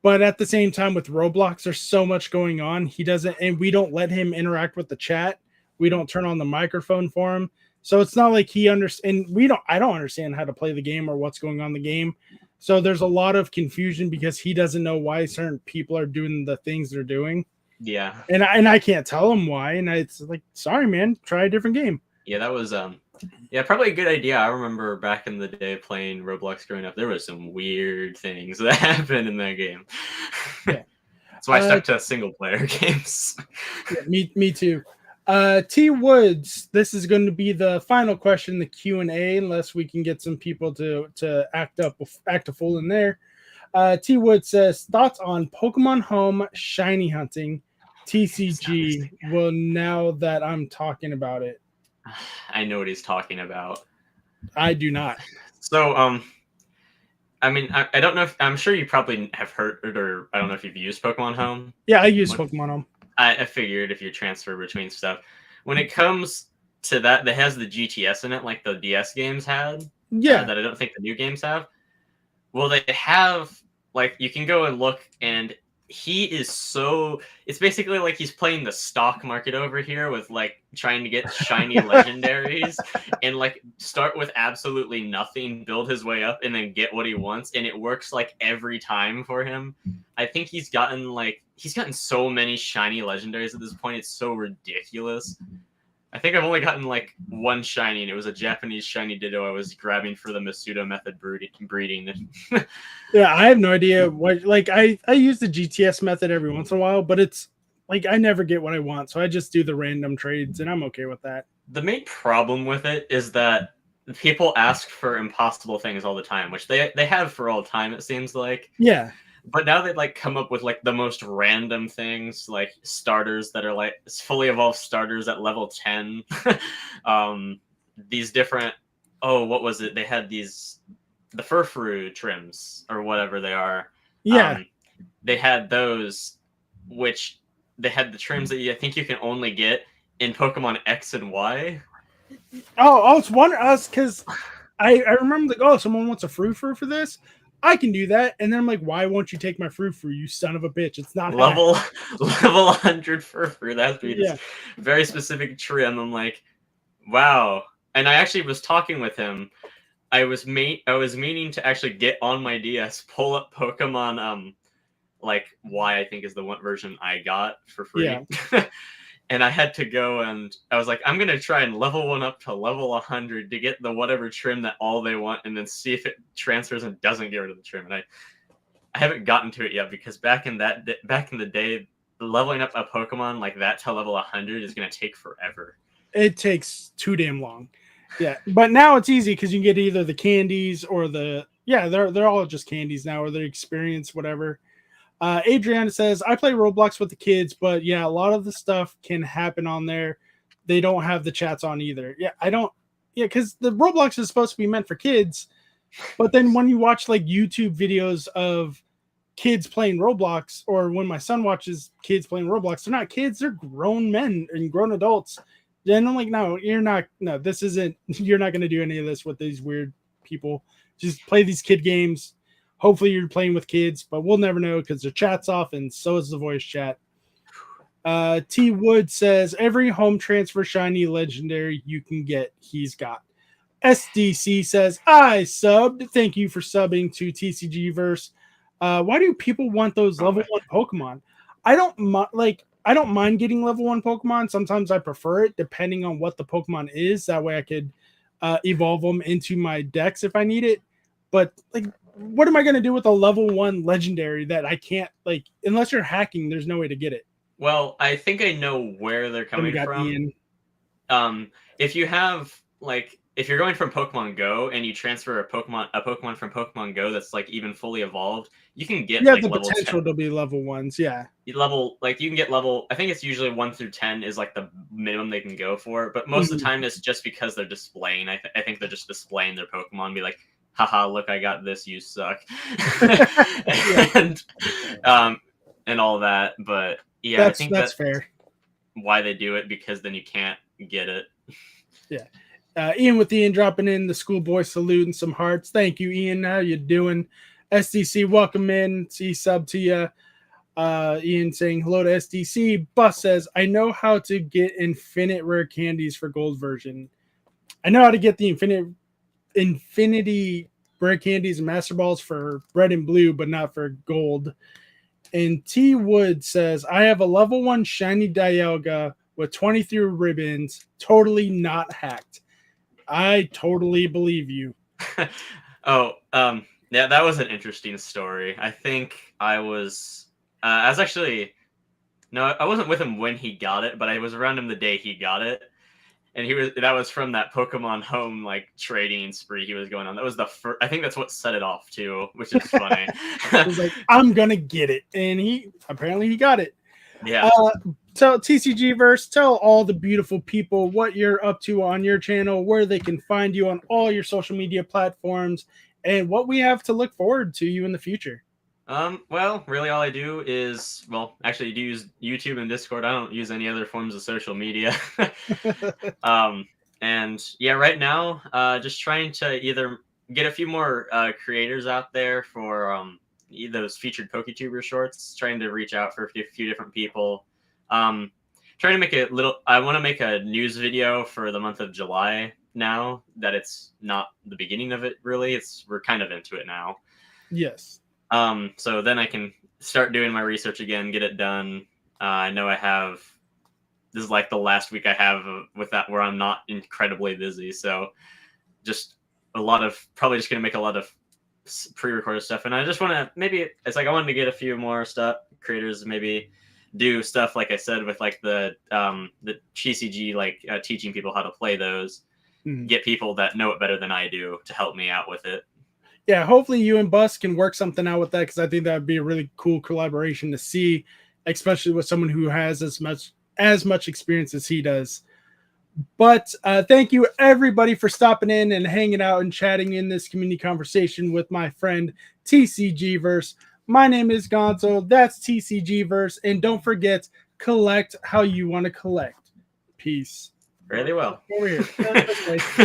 But at the same time, with Roblox, there's so much going on. He doesn't, and we don't let him interact with the chat. We don't turn on the microphone for him. So it's not like he understands. I don't understand how to play the game or what's going on in the game. So there's a lot of confusion because he doesn't know why certain people are doing the things they're doing. Yeah. And I can't tell him why. And it's like, sorry, man, try a different game. Yeah, that was probably a good idea. I remember back in the day playing Roblox growing up, there was some weird things that happened in that game. Yeah. That's why I stuck to single player games. Yeah, me too. T Woods, this is going to be the final question in the Q&A, unless we can get some people to act a fool in there. T Woods says, thoughts on Pokemon Home shiny hunting TCG? Well, now that I'm talking about it. I know what he's talking about. I do not. So, I mean, I don't know if I'm sure you probably have heard, or I don't know if you've used Pokemon Home. Yeah, I use Pokemon Home. I figured if you transfer between stuff, when it comes to that has the GTS in it, like the DS games had. Yeah, that I don't think the new games have. Well, they have like you can go and look, and he is so. It's basically like he's playing the stock market over here with like trying to get shiny legendaries and like start with absolutely nothing, build his way up, and then get what he wants, and it works like every time for him. I think he's gotten so many shiny legendaries at this point. It's so ridiculous. I think I've only gotten like one shiny, and it was a Japanese shiny Ditto I was grabbing for the Masuda method breeding. Yeah, I have no idea what. Like, I use the GTS method every once in a while, but it's like I never get what I want, so I just do the random trades, and I'm okay with that. The main problem with it is that people ask for impossible things all the time, which they have for all time, it seems like. Yeah. But now they like come up with like the most random things, like starters that are like fully evolved starters at level 10. These different, oh, what was it? They had these the furfru trims or whatever they are. Yeah. They had those, which they had the trims that I think you can only get in Pokemon X and Y. Oh, I was wondering us because I remember like, oh, someone wants a frou for this. I can do that, and then I'm like, why won't you take my frou, you son of a bitch? It's not level 100 furfru. That has to be yeah. this very specific trim. I'm like, wow. And I actually was talking with him. I was meaning to actually get on my DS, pull up Pokemon like Y, I think is the one version I got for free. Yeah. And I had to go and I was like, I'm gonna try and level one up to level 100 to get the whatever trim that all they want, and then see if it transfers and doesn't get rid of the trim. And I haven't gotten to it yet because back in the day, leveling up a Pokemon like that to level 100 is gonna take forever. It takes too damn long. Yeah, but now it's easy because you can get either the candies or they're all just candies now, or the experience, whatever. Adriana says, I play Roblox with the kids, but yeah, a lot of the stuff can happen on there. They don't have the chats on either. Yeah, I don't. Yeah, because the Roblox is supposed to be meant for kids, but then when you watch like YouTube videos of kids playing Roblox, or when my son watches kids playing Roblox, they're not kids, they're grown men and grown adults. Then I'm like, no, you're not. No, this isn't. You're not going to do any of this with these weird people. Just play these kid games. Hopefully you're playing with kids, but we'll never know because the chat's off and so is the voice chat. T Wood says every home transfer shiny legendary you can get, he's got. SDC says I subbed. Thank you for subbing to TCG Verse. Why do people want those level 1 Pokemon? I don't mind getting level 1 Pokemon. Sometimes I prefer it depending on what the Pokemon is. That way I could evolve them into my decks if I need it. But like, what am I going to do with a level 1 legendary that I can't, like, unless you're hacking, there's no way to get it. Well, I think I know where they're coming from. Ian. If you have like, if you're going from Pokemon Go and you transfer a Pokemon from Pokemon Go that's like even fully evolved, you can get like the level potential 10. to be level 1s. Yeah. You can get level, I think it's usually 1 through 10 is like the minimum they can go for, but most of the time it's just because they're displaying. I think they're just displaying their Pokemon, be like, haha, look, I got this, you suck. and all that. But yeah, I think that's fair. Why they do it, because then you can't get it. Yeah. Ian with Ian dropping in the schoolboy salute and some hearts. Thank you, Ian. How you doing? SDC, welcome in. See sub to you. Ian saying hello to SDC. Bus says, I know how to get infinite rare candies for gold version. I know how to get the infinity rare candies and master balls for red and blue, but not for gold. And T Wood says, I have a level 1 shiny Dialga with 23 ribbons, totally not hacked. I totally believe you. Yeah, that was an interesting story. I think I was actually, no, I wasn't with him when he got it, but I was around him the day he got it. And that was from that Pokemon Home like trading spree he was going on. That was the first, I think that's what set it off too, which is funny. He was like, I'm gonna get it, and he got it. Yeah. Tell TCG Verse, tell all the beautiful people what you're up to on your channel, where they can find you on all your social media platforms, and what we have to look forward to you in the future. Well, really all I do is, actually do use YouTube and Discord. I don't use any other forms of social media. And yeah, right now, just trying to either get a few more creators out there for those featured PokeTuber shorts, trying to reach out for a few different people. Trying to make I want to make a news video for the month of July now that it's not the beginning of it, really. We're kind of into it now. Yes. So then I can start doing my research again, get it done. I know this is like the last week I have with that where I'm not incredibly busy. So just probably just going to make a lot of pre-recorded stuff. And I just want to, I wanted to get a few more creators, maybe do stuff, like I said, with like the TCG, like teaching people how to play those. get people that know it better than I do to help me out with it. Yeah, hopefully you and Bus can work something out with that, because I think that would be a really cool collaboration to see, especially with someone who has as much experience as he does. But thank you everybody for stopping in and hanging out and chatting in this community conversation with my friend TCG Verse. My name is Gonzo. That's TCG Verse, and don't forget, collect how you want to collect. Peace. Really well. Over here.